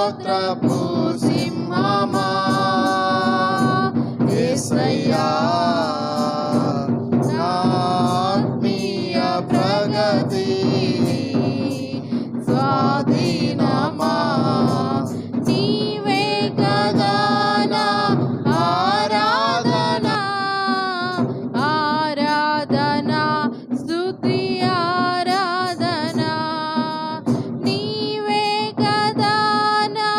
గోత్రపు సింహమా యేసయ్యా నా ఆత్మీయ ప్రగతి స్వాధీనమా నీవే కదా నా ఆరాధన ఆరాధన స్తుతి ఆరాధన నీవే కదా నా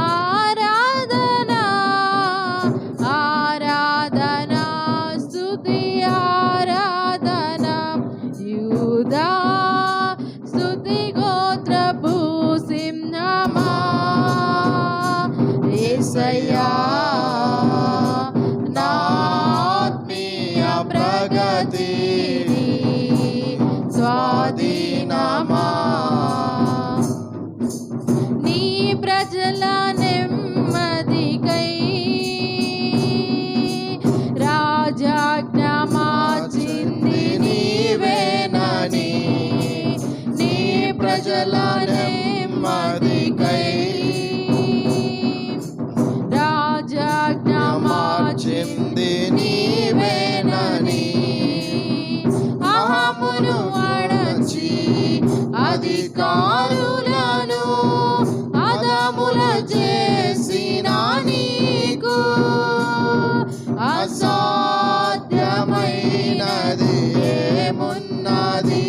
ఆరాధన ఆరాధన స్తుతి ఆరాధన యూదా స్తుతి గోత్రపు సింహమా యేసయ్యా నా ఆత్మీయ ప్రగతి స్వాధీనమా నీ ప్రజల నెమ్మదికై రాజాజ్ఞ మార్చింది నీవేనని నీ ప్రజల నెమ్మదికై రాజాజ్ఞ మార్చింది నీవేనని అహమును అణచి అధికారులను అదముల చేసిన నీకు అసాధ్యమైనది ఏమున్నది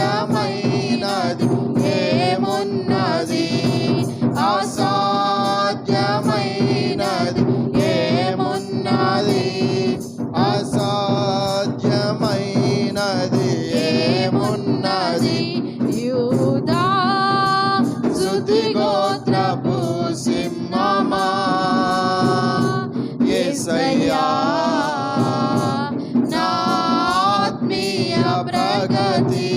అసాధ్యమైనది ఏమున్నది అసాధ్యమైనది ఏమున్నది అసాధ్యమైనది ఏమున్నది యూదా స్తుతి గోత్రపు సింహమా యేసయ్యా నా ఆత్మీయ ప్రగతి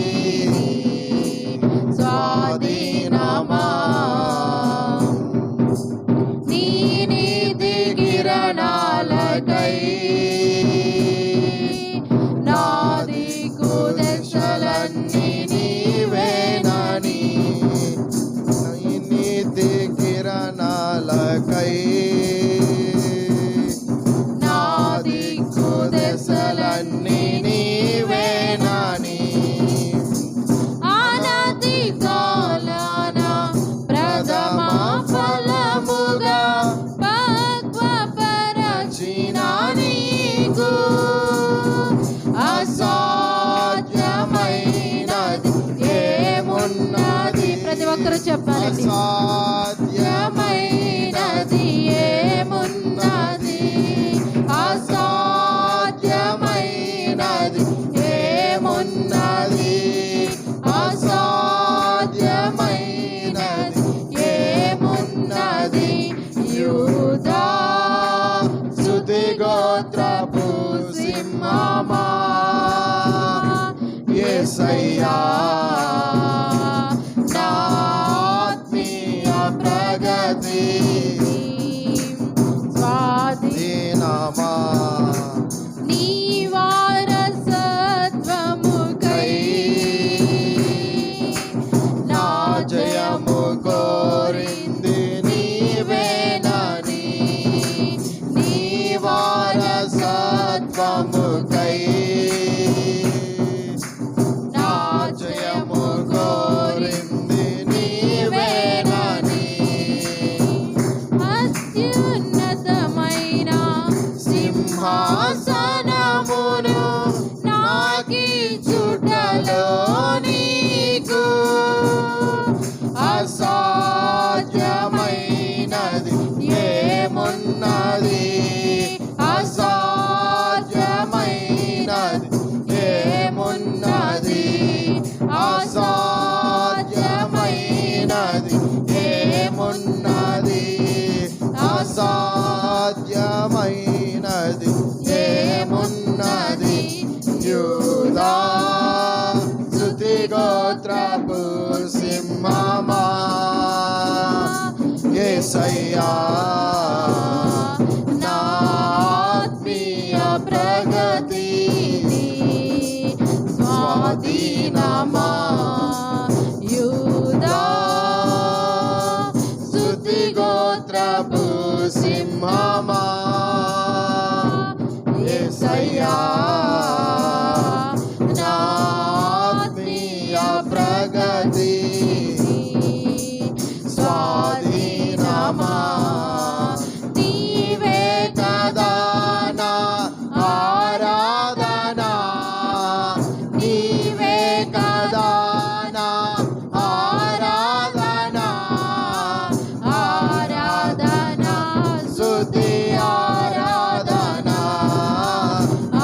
స్వాధీనమా నీ నీతి కిరణాలకై నా దిక్కు దశలన్నీ నీవేనని నీ నీతి కిరణాలకై నా దిక్కు దశలన్నీ నీవేనని ఆనతి కాలాన ప్రథమ ఫలముగా పక్వపరచిన నీకు అసాధ్యమైనది ఏమున్నది ప్రతి ఒక్కరూ చెప్పాలండి అసాధ్యమైనది ఏమున్నది అసాధ్యమైనది ఏమున్నది అసాధ్యమైనది ఏమున్నది యూదా స్తుతి గోత్రపు సింహమా యేసయ్యా నా ఆత్మీయ ప్రగతి స్వాధీనమా నీ వారసత్వముకై నా జయము కోరింది నీవేనని నీ వారసత్వముకై నా జయము కోరింది నీవేనని అత్యున్నతమైన సింహాసనమును నాకిచ్చుటలో నీకు అసాధ్యమైనది ఏమున్నది అసాధ్యమైనది ఏమున్నది అసాధ్యమైనది ఏమున్నది అసాధ్యమైనది ఏమున్నది యూదా స్తుతి గోత్రపు సింహమా యేసయ్యా నా ఆత్మీయ ప్రగతి స్వాధీనమా యూదా అయ్యా నా ఆత్మీయ ప్రగతి స్వాధీనమా నీవే కదా నా ఆరాధన నీవే కదా నా ఆరాధన ఆరాధన స్తుతి ఆరాధన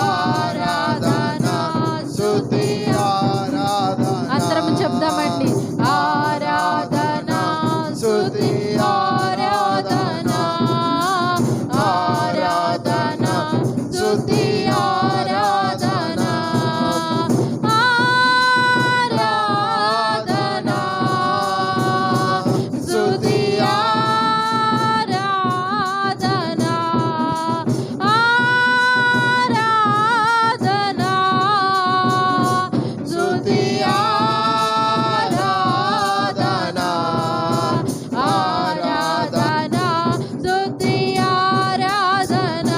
ఆరాధన స్తుతి ఆరాధన అందరం చెప్దామండి. ఆరాధన స్తుతి ఆరాధన ఆరాధన స్తుతి ఆరాధన ఆరాధన స్తుతి ఆరాధన ఆరాధన స్తుతి ఆరాధన ఆరాధన స్తుతి ఆరాధన ఆరాధన స్తుతి ఆరాధన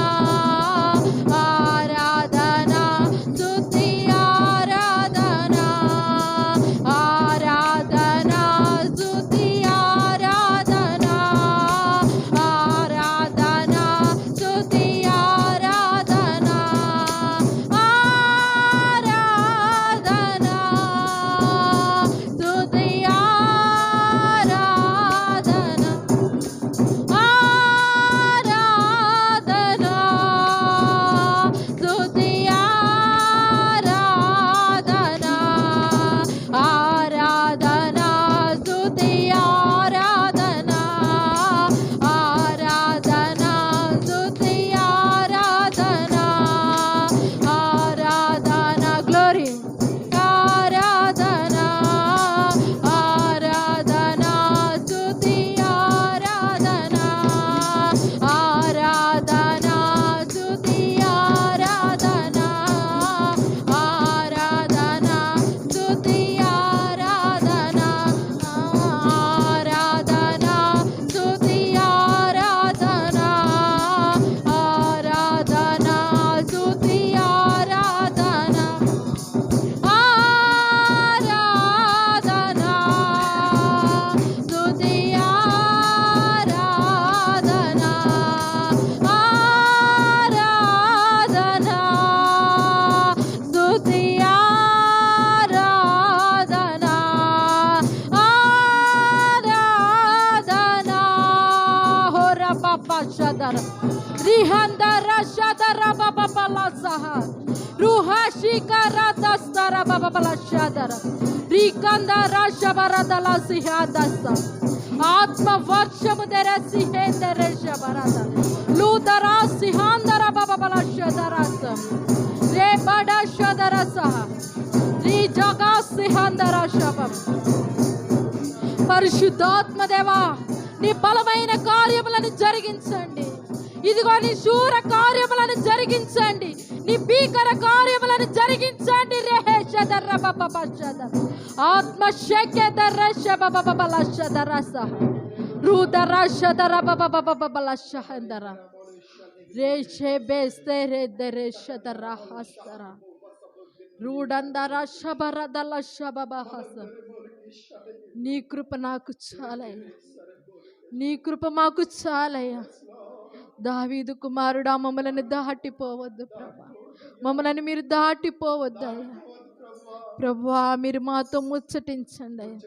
ఆరాధన స్తుతి ఆరాధన ఆరాధన స్తుతి ఆరాధన ఆరాధన స్తుతి ఆరాధన ఆరాధన స్తుతి ఆరాధన ఆరాధన స్తుతి ఆరాధన ఆరాధన స్తుతి ఆరాధన ఆరాధన గ్లోరీ ఆరాధన ఆరాధన స్తుతి ఆరాధన ఆరాధన స్తుతి ఆరాధన ఆరాధన స్తుతి ఆరాధన ఆరాధన స్తుతి ఆరాధన ఆరాధన స్తుతి ఆరాధన ఆరాధన స్తుతి ఆరాధన ఆరాధన స్తుతి ఆరాధన ఆరాధన హోర పాపా షదర రిహందర షదర బాబల సహ రుహాషికర దస్తర బాబల షదర రికందర శబరదల సిహాదస్త ఆత్మ వర్షము తెరసి హేందర శబరద లూదర సిహాందర బాబల షదరస రే బడ షదర సహ రి జగా సిహాందర శబం పరిశుద్ధాత్మ దేవా నీ బలమైన కార్యములను జరిగించండి. ఇదిగో నీ శూర కార్యములను జరిగించండి. నీ భీకర కార్యములను జరిగించండి. రేహేషదర్ర బబబషదర ఆత్మ శక్యదర్ర శబబబలషదరస రుదర షదర బబబబలషహందర రేషే బేస్తే రేదరే షదర హస్తర రూడందర శబరదల శబబహస నీ కృప నాకు చాలయ్యా. నీ కృప మాకు చాలయ్యా. దావీదు కుమారుడా మమ్మల్ని దాటిపోవద్దు ప్రభా. మమ్మల్ని మీరు దాటిపోవద్దు అయ్యా. ప్రభా మీరు మాతో ముచ్చటించండి అయ్యా.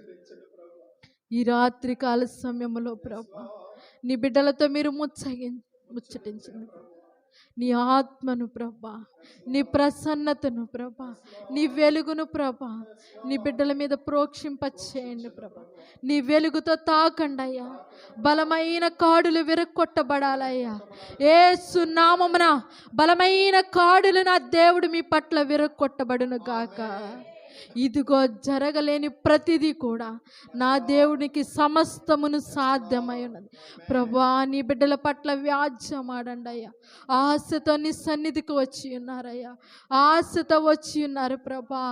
ఈ రాత్రి కాల సమయంలో ప్రభా నీ బిడ్డలతో మీరు ముచ్చటించండి. నీ ఆత్మను ప్రభా, నీ ప్రసన్నతను ప్రభా, నీ వెలుగును ప్రభా నీ బిడ్డల మీద ప్రోక్షింపచేయండి ప్రభా. నీ వెలుగుతో తాకండి అయ్యా. బలమైన కాడులు విరక్కొట్టబడాలయ్యా. యేసు నామమున బలమైన కాడులు నా దేవుడు మీ పట్ల విరక్కొట్టబడును గాక. ఇదిగో జరగలేని ప్రతిదీ కూడా నా దేవునికి సమస్తమును సాధ్యమై ఉన్నది. ప్రభా, నీ బిడ్డల పట్ల వ్యాజ్యమాడండి అయ్యా. ఆశతో నీ సన్నిధికి వచ్చి ఉన్నారయ్యా, ఆశతో వచ్చి ఉన్నారు ప్రభా.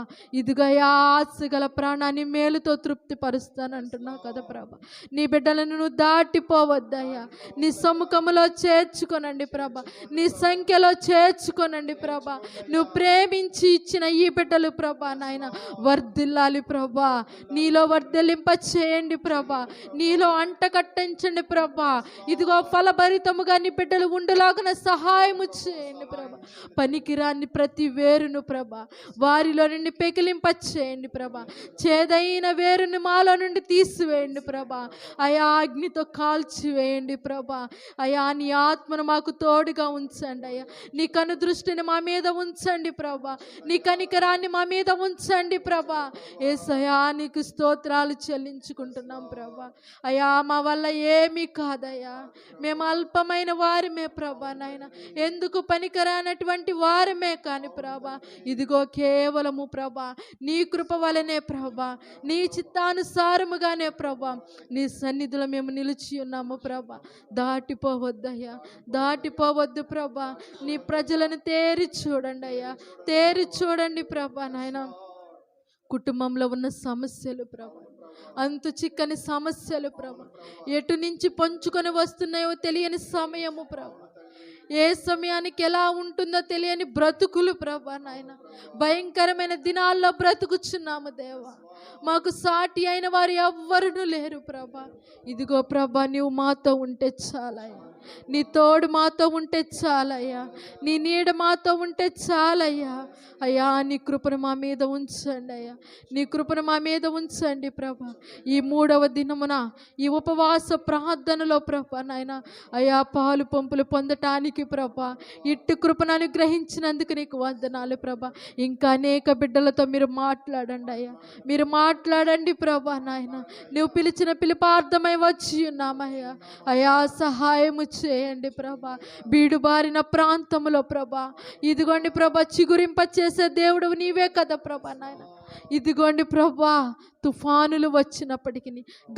ఇదిగో ఆశ గల ప్రాణాన్ని మేలుతో తృప్తి పరుస్తానంటున్నావు కదా ప్రభా. నీ బిడ్డలను నువ్వు దాటిపోవద్దయ్యా. నీ సముఖములో చేర్చుకొనండి ప్రభా, నీ సంఖ్యలో చేర్చుకొనండి ప్రభా. నువ్వు ప్రేమించి ఇచ్చిన ఈ బిడ్డలు ప్రభా నాయన వర్ధిల్లాలి ప్రభా. నీలో వర్ధిల్లింప చేయండి ప్రభా, నీలో అంట కట్టించండి ప్రభా. ఇదిగో ఫలభరితముగా నీ బిడ్డలు ఉండులాగున సహాయము చేయండి ప్రభా. పనికిరాని ప్రతి వేరును ప్రభా వారిలో నుండి పెకిలింప చేయండి ప్రభా. చేదైన వేరుని మాలో నుండి తీసివేయండి ప్రభా. అయా అగ్నితో కాల్చివేయండి ప్రభా. అయా నీ ఆత్మను మాకు తోడుగా ఉంచండి అయ్యా. నీ కను దృష్టిని మా మీద ఉంచండి ప్రభా, నీ కనికరాన్ని మా మీద ఉంచండి ప్రభా. యేసయ్యా నీకు స్తోత్రాలు చెల్లించుకుంటున్నాం ప్రభా. అయా మా వల్ల ఏమీ కాదయ్యా, మేము అల్పమైన వారమే ప్రభా నాయన, ఎందుకు పనికిరానటువంటి వారమే కాని ప్రభా. ఇదిగో కేవలము ప్రభా నీ కృప వలనే ప్రభా, నీ చిత్తానుసారముగానే ప్రభా నీ సన్నిధిలో మేము నిలిచి ఉన్నాము ప్రభా. దాటిపోవద్దయ్యా, దాటిపోవద్దు ప్రభా. నీ ప్రజలను తేరి చూడండి అయ్యా, తేరి చూడండి ప్రభా నాయన. కుటుంబంలో ఉన్న సమస్యలు ప్రభా, అంతు చిక్కని సమస్యలు ప్రభా, ఎటు నుంచి పొంచుకొని వస్తున్నాయో తెలియని సమయము ప్రభా, ఏ సమయానికి ఎలా ఉంటుందో తెలియని బ్రతుకులు ప్రభా నాయన. భయంకరమైన దినాల్లో బ్రతుకుచున్నాము దేవా. మాకు సాటి అయిన వారు ఎవ్వరును లేరు ప్రభా. ఇదిగో ప్రభా నీవు మాతో ఉంటే చాలయ్యా, నీ తోడు మాతో ఉంటే చాలయ్యా, నీ నీడ మాతో ఉంటే చాలయ్యా. అయ్యా నీ కృపను మా మీద ఉంచండి అయ్యా, నీ కృపను మా మీద ఉంచండి ప్రభా. ఈ 3వ దినమున ఈ ఉపవాస ప్రార్థనలో ప్రభా నాయన అయ్యా పాలు పంపులు పొందటానికి ప్రభా ఇట్టు కృపను అనుగ్రహించినందుకు నీకు వందనాలు ప్రభా. ఇంకా అనేక బిడ్డలతో మీరు మాట్లాడండి అయ్యా, మీరు మాట్లాడండి ప్రభా నాయన. నువ్వు పిలిచిన పిలుపార్థమై వచ్చి ఉన్నామయ్యా. అయ్యా సహాయము చేయండి ప్రభా. బీడుబారిన ప్రాంతంలో ప్రభా ఇదిగోండి ప్రభా చిగురింప చేసే దేవుడు నీవే కదా ప్రభా నాయన. ఇదిగోండి ప్రభా తుఫానులు వచ్చినప్పటికీ,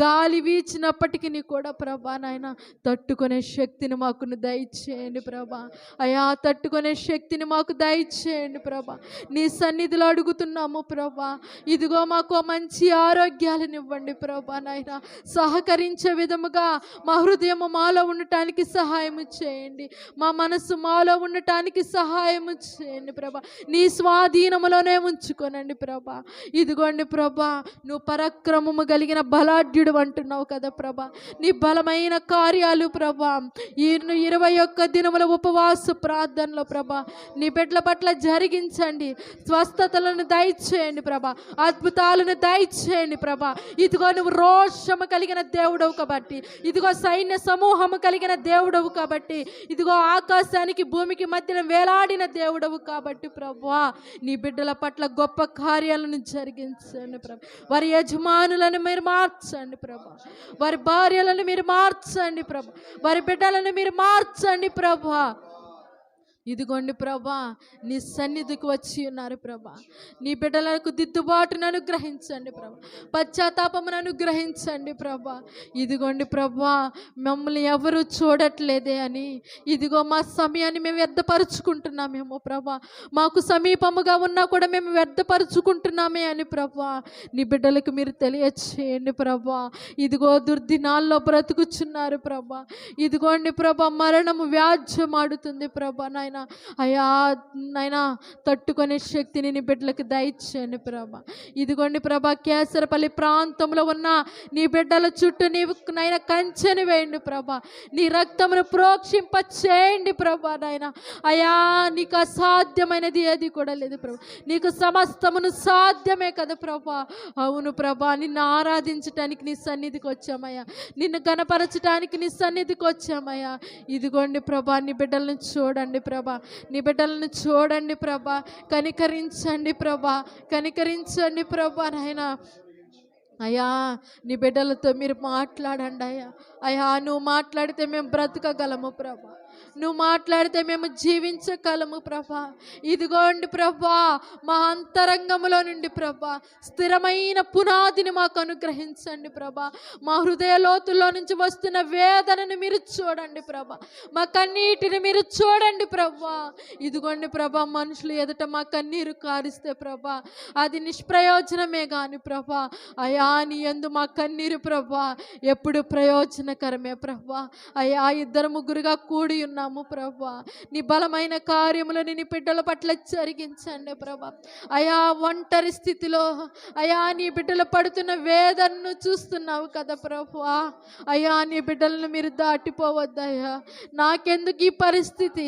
గాలి వీచినప్పటికీ కూడా ప్రభా నాయన తట్టుకునే శక్తిని మాకు దయచేయండి ప్రభా. అయా తట్టుకునే శక్తిని మాకు దయచేయండి ప్రభా. నీ సన్నిధిలో అడుగుతున్నాము ప్రభా. ఇదిగో మాకు మంచి ఆరోగ్యాలను ఇవ్వండి ప్రభా నాయన. సహకరించే విధముగా మా హృదయము మాలో ఉండటానికి సహాయము చేయండి, మా మనసు మాలో ఉండటానికి సహాయము చేయండి ప్రభా. నీ స్వాధీనములోనే ఉంచుకోనండి ప్రభా. ఇదిగోండి ప్రభా నువ్వు పరాక్రమము కలిగిన బలాఢ్యుడు అంటున్నావు కదా ప్రభా. నీ బలమైన కార్యాలు ప్రభా ఈ 21 దినముల ఉపవాస ప్రార్థనలో ప్రభా నీ బిడ్డల పట్ల జరిగించండి. స్వస్థతలను దయచేయండి ప్రభా, అద్భుతాలను దయచేయండి ప్రభా. ఇదిగో నువ్వు రోషము కలిగిన దేవుడవు కాబట్టి, ఇదిగో సైన్య సమూహము కలిగిన దేవుడవు కాబట్టి, ఇదిగో ఆకాశానికి భూమికి మధ్యన వేలాడిన దేవుడవు కాబట్టి ప్రభా నీ బిడ్డల పట్ల గొప్ప కార్యాలను జరిగించండి ప్రభా. వారి యజమానులను మీరు మార్చండి ప్రభా, వారి భార్యలను మీరు మార్చండి ప్రభా, వారి బిడ్డలను మీరు మార్చండి ప్రభా. ఇదిగోండి ప్రభా నీ సన్నిధికి వచ్చి ఉన్నారు ప్రభా. నీ బిడ్డలకు దిద్దుబాటును అనుగ్రహించండి ప్రభా, పశ్చాత్తాపమును అనుగ్రహించండి ప్రభా. ఇదిగోండి ప్రభా మమ్మల్ని ఎవరు చూడట్లేదే అని ఇదిగో మా సమయాన్ని మేము వ్యర్థపరుచుకుంటున్నామేమో ప్రభా, మాకు సమీపముగా ఉన్నా కూడా మేము వ్యర్థపరుచుకుంటున్నామే అని ప్రభా నీ బిడ్డలకు మీరు తెలియచేయండి ప్రభా. ఇదిగో దుర్దినాల్లో బ్రతుకుచున్నారు ప్రభా. ఇదిగోండి ప్రభా మరణము వ్యాజ్యమాడుతుంది ప్రభా నాయన. అయ్యా నాయనా తట్టుకునే శక్తిని నీ బిడ్డలకు దయచేయండి ప్రభా. ఇదిగోండి ప్రభా కేసరపల్లి ప్రాంతంలో ఉన్న నీ బిడ్డల చుట్టూ నీవు నాయన కంచెని వేయండి ప్రభా. నీ రక్తమును ప్రోక్షింప చేయండి ప్రభా నాయన. అయ్యా నీకు అసాధ్యమైనది ఏది కూడా లేదు ప్రభా, నీకు సమస్తమును సాధ్యమే కదా ప్రభా. అవును ప్రభా నిన్ను ఆరాధించటానికి నీ సన్నిధికి వచ్చామయ్యా, నిన్ను గణపరచటానికి నీ సన్నిధికి వచ్చామయ్యా. ఇదిగోండి ప్రభా నీ బిడ్డలను చూడండి ప్రభా, నీ బిడ్డలను చూడండి ప్రభా. కనికరించండి ప్రభా, కనికరించండి ప్రభా నాయనా. అయ్యా నీ బిడ్డలతో మీరు మాట్లాడండి అయ్యా. అయ్యా నువ్వు మాట్లాడితే మేము బ్రతకగలము ప్రభా. నువ్వు మాట్లాడితే మేము జీవించగలము ప్రభా. ఇదిగోండి ప్రభా, మా అంతరంగములో నుండి ప్రభా స్థిరమైన పునాదిని మాకు అనుగ్రహించండి ప్రభా. మా హృదయ లోతుల్లో నుంచి వస్తున్న వేదనను మీరు చూడండి ప్రభా. మా కన్నీటిని మీరు చూడండి ప్రభా. ఇదిగోండి ప్రభా, మనుషులు ఎదుట మా కన్నీరు కారిస్తే ప్రభా అది నిష్ప్రయోజనమే కాని ప్రభా, అయా నీ యందు మా కన్నీరు ప్రభా ఎప్పుడు ప్రయోజనకరమే ప్రభా. అయా ఇద్దరు ముగ్గురుగా కూడి ఉన్నాము ప్రభా. నీ బలమైన కార్యములను నీ బిడ్డల పట్ల జరిగించండి ప్రభా. అయా ఒంటరి స్థితిలో అయా నీ బిడ్డలు పడుతున్న వేదనను చూస్తున్నావు కదా ప్రభా. అయా నీ బిడ్డలను మీరు దాటిపోవద్దయ్యా. నాకెందుకు ఈ పరిస్థితి,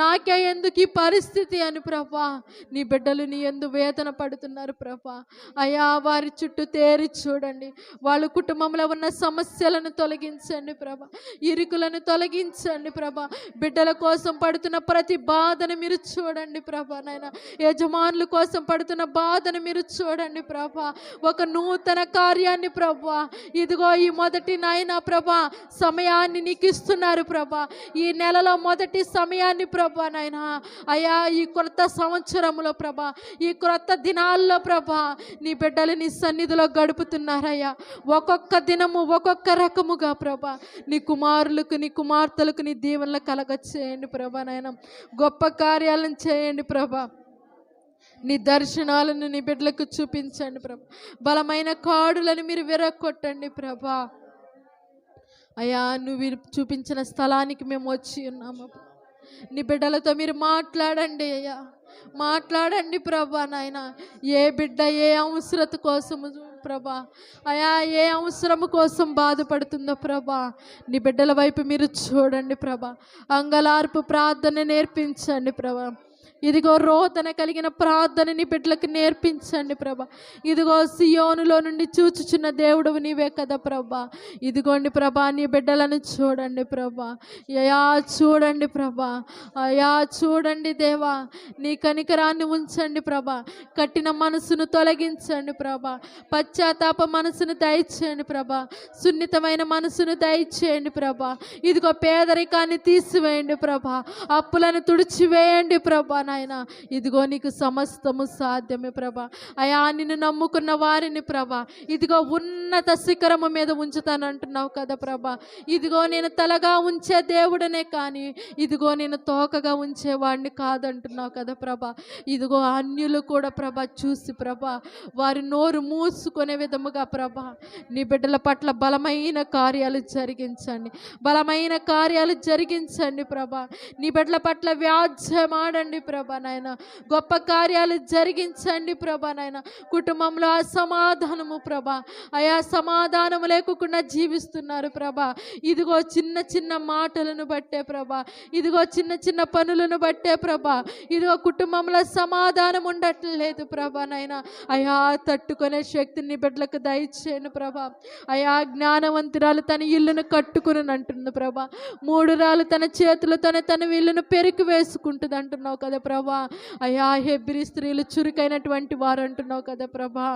నాకే ఎందుకు ఈ పరిస్థితి అని ప్రభా నీ బిడ్డలు నీ యందు వేదన పడుతున్నారు ప్రభా. అయా వారి చుట్టూ తేరి చూడండి. వాళ్ళ కుటుంబంలో ఉన్న సమస్యలను తొలగించండి ప్రభా, ఇరుకులను తొలగించండి ప్రభా. బిడ్డల కోసం పడుతున్న ప్రతి బాధను మీరు చూడండి ప్రభా. నాయన యజమానుల కోసం పడుతున్న బాధను మీరు చూడండి ప్రభా. ఒక నూతన కార్యాన్ని ప్రభా ఇదిగో ఈ మొదటి నాయన ప్రభా సమయాన్ని నీకు ఇస్తున్నారు ప్రభా. ఈ నెలలో మొదటి సమయాన్ని ప్రభా నాయన అయా ఈ కొత్త సంవత్సరంలో ప్రభా, ఈ క్రొత్త దినాల్లో ప్రభా నీ బిడ్డలు నీ సన్నిధిలో గడుపుతున్నారయ్యా. ఒక్కొక్క దినము ఒక్కొక్క రకముగా ప్రభా నీ కుమారులకు నీ కుమార్తెలకు నీ దీవెనలు కలగచేయండి ప్రభా. నాయన గొప్ప కార్యాలను చేయండి ప్రభా. నీ దర్శనాలను నీ బిడ్డలకు చూపించండి ప్రభా. బలమైన కాడులను మీరు విరగొట్టండి ప్రభా. అయ్యా నువ్వు చూపించిన స్థలానికి మేము వచ్చి ఉన్నాము. నీ బిడ్డలతో మీరు మాట్లాడండి అయ్యా, మాట్లాడండి ప్రభా. నాయన ఏ బిడ్డ ఏ అవసరత కోసము ప్రభా, అయా ఏ అవసరము కోసం బాధపడుతుందో ప్రభా నీ బిడ్డల వైపు మీరు చూడండి ప్రభా. అంగలార్పు ప్రార్థన నేర్పించండి ప్రభా. ఇదిగో రోదన కలిగిన ప్రార్థనని బిడ్డలకు నేర్పించండి ప్రభా. ఇదిగో సియోనులో నుండి చూచుచున్న దేవుడవు నీవే కదా ప్రభా. ఇదిగోండి ప్రభా నీ బిడ్డలను చూడండి ప్రభా. అయా చూడండి ప్రభా, అయా చూడండి దేవా. నీ కనికరాన్ని ఉంచండి ప్రభా. కఠిన మనసును తొలగించండి ప్రభా. పశ్చాత్తాప మనసును దయచేయండి ప్రభా. సున్నితమైన మనసును దయచేయండి ప్రభా. ఇదిగో పేదరికాన్ని తీసివేయండి ప్రభా. అప్పులను తుడిచివేయండి ప్రభా. నాయన ఇదిగో నీకు సమస్తము సాధ్యమే ప్రభా. అయా నిన్ను నమ్ముకున్న వారిని ప్రభా ఇదిగో ఉన్నత శిఖరము మీద ఉంచుతానంటున్నావు కదా ప్రభా. ఇదిగో నేను తలగా ఉంచే దేవుడనే కానీ ఇదిగో నేను తోకగా ఉంచేవాడిని కాదంటున్నావు కదా ప్రభా. ఇదిగో అన్యులు కూడా ప్రభా చూసి ప్రభా వారి నోరు మూసుకునే విధముగా ప్రభా నీ బిడ్డల పట్ల బలమైన కార్యాలు జరిగించండి, బలమైన కార్యాలు జరిగించండి ప్రభా. నీ బిడ్డల పట్ల వ్యాజ్యమాడండి ప్రభా నాయన. గొప్ప కార్యాలు జరిగించండి ప్రభా నాయన. కుటుంబంలో అసమాధానము ప్రభా, అయా సమాధానము లేకుండా జీవిస్తున్నారు ప్రభా. ఇదిగో చిన్న చిన్న మాటలను బట్టే ప్రభా, ఇదిగో చిన్న చిన్న పనులను బట్టే ప్రభా ఇదిగో కుటుంబంలో సమాధానం ఉండట్లేదు ప్రభా నాయన. అయా తట్టుకునే శక్తిని బిడ్డలకు దయచేయను ప్రభా. అయా జ్ఞానవంతురాలు తన ఇల్లును కట్టుకుని అంటుంది ప్రభా. మూడురాలు తన చేతులతోనే తన ఇల్లును పెరికి వేసుకుంటుంది అంటున్నావు కదా ప్రభా. అయా హెబ్రీ స్త్రీలు చురుకైనటువంటి వారు అంటున్నావు కదా ప్రభా.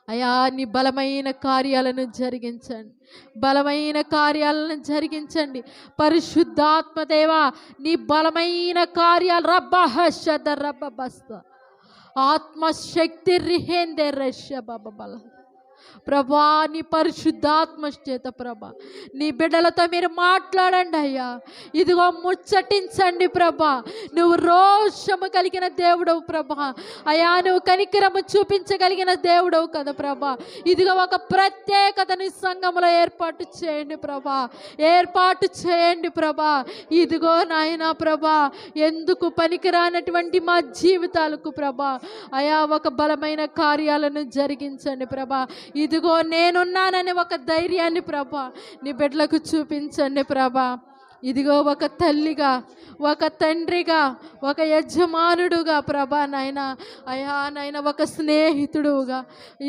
అయా నీ బలమైన కార్యాలను జరిగించండి, బలమైన కార్యాలను జరిగించండి పరిశుద్ధాత్మదేవా. నీ బలమైన కార్యాలు రబ్బహషద రబ్బబస్త ఆత్మశక్తి రిహేందే రష బబబల ప్రభా. నీ పరిశుద్ధాత్మ చేత ప్రభా నీ బిడ్డలతో మీరు మాట్లాడండి అయ్యా. ఇదిగో ముచ్చటించండి ప్రభా. నువ్వు రోషము కలిగిన దేవుడవు ప్రభా. అయా నువ్వు కనికరము చూపించగలిగిన దేవుడవు కదా ప్రభా. ఇదిగో ఒక ప్రత్యేకతని సంఘములో ఏర్పాటు చేయండి ప్రభా, ఏర్పాటు చేయండి ప్రభా. ఇదిగో నాయన ప్రభా ఎందుకు పనికిరానటువంటి మా జీవితాలకు ప్రభా అయా ఒక బలమైన కార్యాలను జరిగించండి ప్రభా. ఇదిగో నేనున్నానని ఒక ధైర్యాన్ని ప్రభా నీ బిడ్డలకు చూపించండి ప్రభా. ఇదిగో ఒక తల్లిగా, ఒక తండ్రిగా, ఒక యజమానుడుగా ప్రభా నాయన అయా నాయన ఒక స్నేహితుడుగా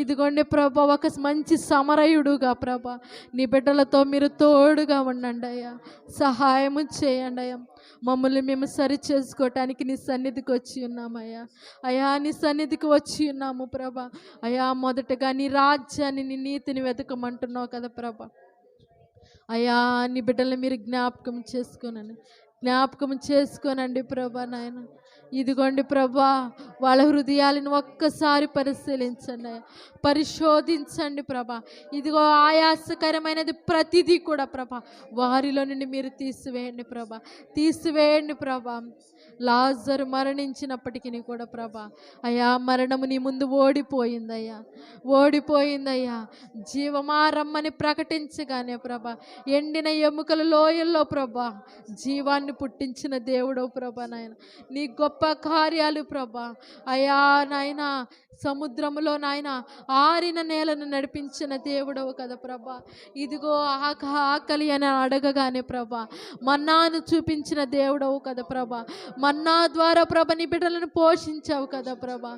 ఇదిగోండి ప్రభా ఒక మంచి సమరయుడుగా ప్రభా నీ బిడ్డలతో మీరు తోడుగా ఉండండి అయ్యా. సహాయము చేయండి అయ్యా. మమ్మల్ని మేము సరి చేసుకోవటానికి నీ సన్నిధికి వచ్చి ఉన్నామయ్యా. అయా నీ సన్నిధికి వచ్చి ఉన్నాము ప్రభా. అయా మొదటగా నీ రాజ్యాన్ని నీ నీతిని వెతకమంటున్నావు కదా ప్రభా. అయా నీ బిడ్డల్ని మీరు జ్ఞాపకం చేసుకోనండి ప్రభా నాయన. ఇదిగోండి ప్రభా, వాళ్ళ హృదయాలను ఒక్కసారి పరిశీలించండి అయ్యా, పరిశోధించండి ప్రభా. ఇదిగో ఆయాసకరమైనది ప్రతిదీ కూడా ప్రభా వారిలో నుండి మీరు తీసివేయండి ప్రభా. లాజరు మరణించినప్పటికీ కూడా ప్రభా అయా, మరణము నీ ముందు ఓడిపోయిందయ్యా. జీవమా రమ్మని ప్రకటించగానే ప్రభా ఎండిన ఎముకల లోయల్లో ప్రభా జీవాన్ని పుట్టించిన దేవుడవు ప్రభా నాయన. నీ గొప్ప కార్యాలు ప్రభా అయా నాయన, సముద్రములో నాయన ఆరిన నేలను నడిపించిన దేవుడవు కదా ప్రభా. ఇదిగో ఆకలి అని అడగగానే ప్రభా మన్నాను చూపించిన దేవుడవు కదా ప్రభా. మన్నా ద్వారా ప్రభ నీ బిడ్డలను పోషించావు కదా ప్రభా.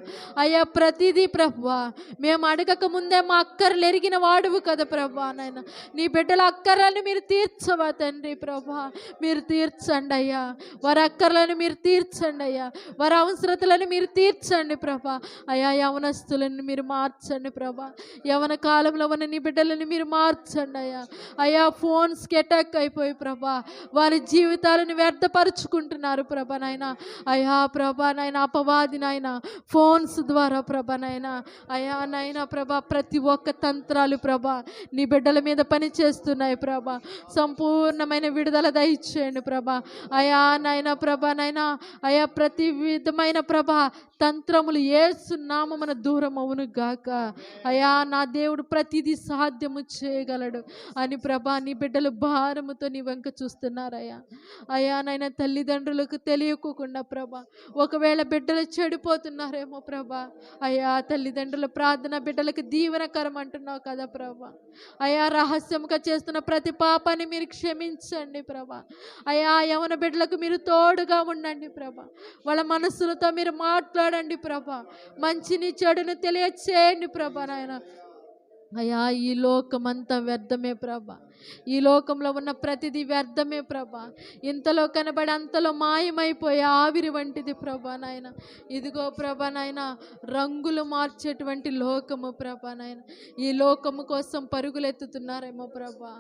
అయ్యా ప్రతిదీ ప్రభా మేము అడగక ముందే మా అక్కర్లు ఎరిగిన వాడువు కదా ప్రభా నాయన. నీ బిడ్డల అక్కర్లను మీరు తీర్చవా తండ్రి ప్రభా, మీరు తీర్చండి అయ్యా. వారి అక్కర్లను మీరు తీర్చండి అయ్యా, వారి అవసరతలను మీరు తీర్చండి ప్రభా. అయ్యా యవనస్తులను మీరు మార్చండి ప్రభా, యవన కాలంలో ఉన్న నీ బిడ్డలను మీరు మార్చండి అయ్యా. అయ్యా ఫోన్స్కి అటాక్ అయిపోయి ప్రభా వారి జీవితాలను వ్యర్థపరుచుకుంటున్నారు ప్రభా నాయన. అయ్యా ప్రభా నాయన, అపవాది నాయన ఫోన్స్ ద్వారా ప్రభా నాయన అయ్యా నాయన ప్రభా ప్రతి ఒక్క తంత్రాలు ప్రభా నీ బిడ్డల మీద పని చేస్తున్నాయి ప్రభా. సంపూర్ణమైన విడుదల దయచేయండి ప్రభా. అయా నాయన ప్రభా నాయన అయా ప్రతి విధమైన ప్రభా తంత్రములు యేసు నామమున దూరం అవును గాక. అయా నా దేవుడు ప్రతిదీ సాధ్యము చేయగలడు అని ప్రభా నీ బిడ్డలు భారముతో నీ వంక చూస్తున్నారయ్యా. అయా నాయన తల్లిదండ్రులకు తెలియకోకుండా ప్రభా ఒకవేళ బిడ్డలు చెడిపోతున్నారేమో ప్రభా. అయా తల్లిదండ్రుల ప్రార్థన బిడ్డలకు దీవెనకరం అంటున్నావు కదా ప్రభా. అయా రహస్యముగా చేస్తున్న ప్రతి పాపాన్ని మీరు క్షమించండి ప్రభా. అయా యవన బిడ్డలకు మీరు తోడుగా ఉండండి ప్రభా. వాళ్ళ మనస్సులతో మీరు మాట్లాడండి ప్రభా. మంచిని చెడును తెలియచేయండి ప్రభా నాయన. అయ్యా ఈ లోకమంతా వ్యర్థమే ప్రభా, ఈ లోకంలో ఉన్న ప్రతిదీ వ్యర్థమే ప్రభా. ఇంతలో కనబడి అంతలో మాయమైపోయే ఆవిరి వంటిది ప్రభా నాయన. ఇదిగో ప్రభా నాయన రంగులు మార్చేటువంటి లోకము ప్రభా నాయన. ఈ లోకము కోసం పరుగులెత్తుతున్నారేమో ప్రభా,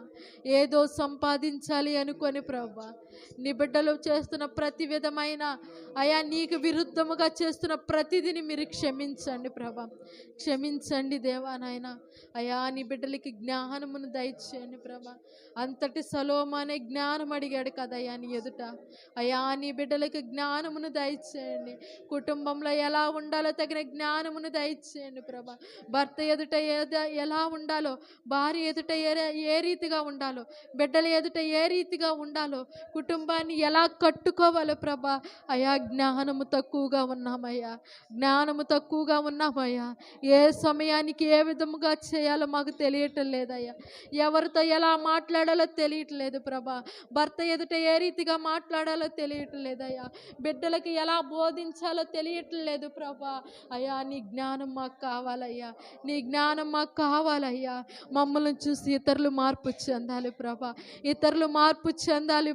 ఏదో సంపాదించాలి అనుకొని ప్రభా. నీ బిడ్డలు చేస్తున్న ప్రతి విధమైన అయా నీకు విరుద్ధముగా చేస్తున్న ప్రతిదిని మీరు క్షమించండి ప్రభా. క్షమించండి దేవా నాయన. అయా నీ బిడ్డలకి జ్ఞానమును దయచేయండి ప్రభా. అంతటి సలోమానే జ్ఞానం అడిగాడు కదయ్యా నీ ఎదుట. అయా నీ బిడ్డలకు జ్ఞానమును దయచేయండి. కుటుంబంలో ఎలా ఉండాలో తగిన జ్ఞానమును దయచేయండి ప్రభా. భర్త ఎదుట ఎలా ఉండాలో, భార్య ఎదుట ఏ రీతిగా ఉండాలో, బిడ్డల ఎదుట ఏ రీతిగా ఉండాలో, కుటుంబాన్ని ఎలా కట్టుకోవాలో ప్రభా. అయా జ్ఞానము తక్కువగా ఉన్నామయ్యా. ఏ సమయానికి ఏ విధముగా చేయాలో మాకు తెలియటం లేదయ్యా. ఎవరితో ఎలా మాట్లాడాలో తెలియట్లేదు ప్రభా. భర్త ఎదుట ఏ రీతిగా మాట్లాడాలో తెలియట్లేదయ్యా. బిడ్డలకి ఎలా బోధించాలో తెలియట్లేదు ప్రభా. అయ్యా నీ జ్ఞానం మాకు కావాలయ్యా. మమ్మల్ని చూసి ఇతరులు మార్పు చెందాలి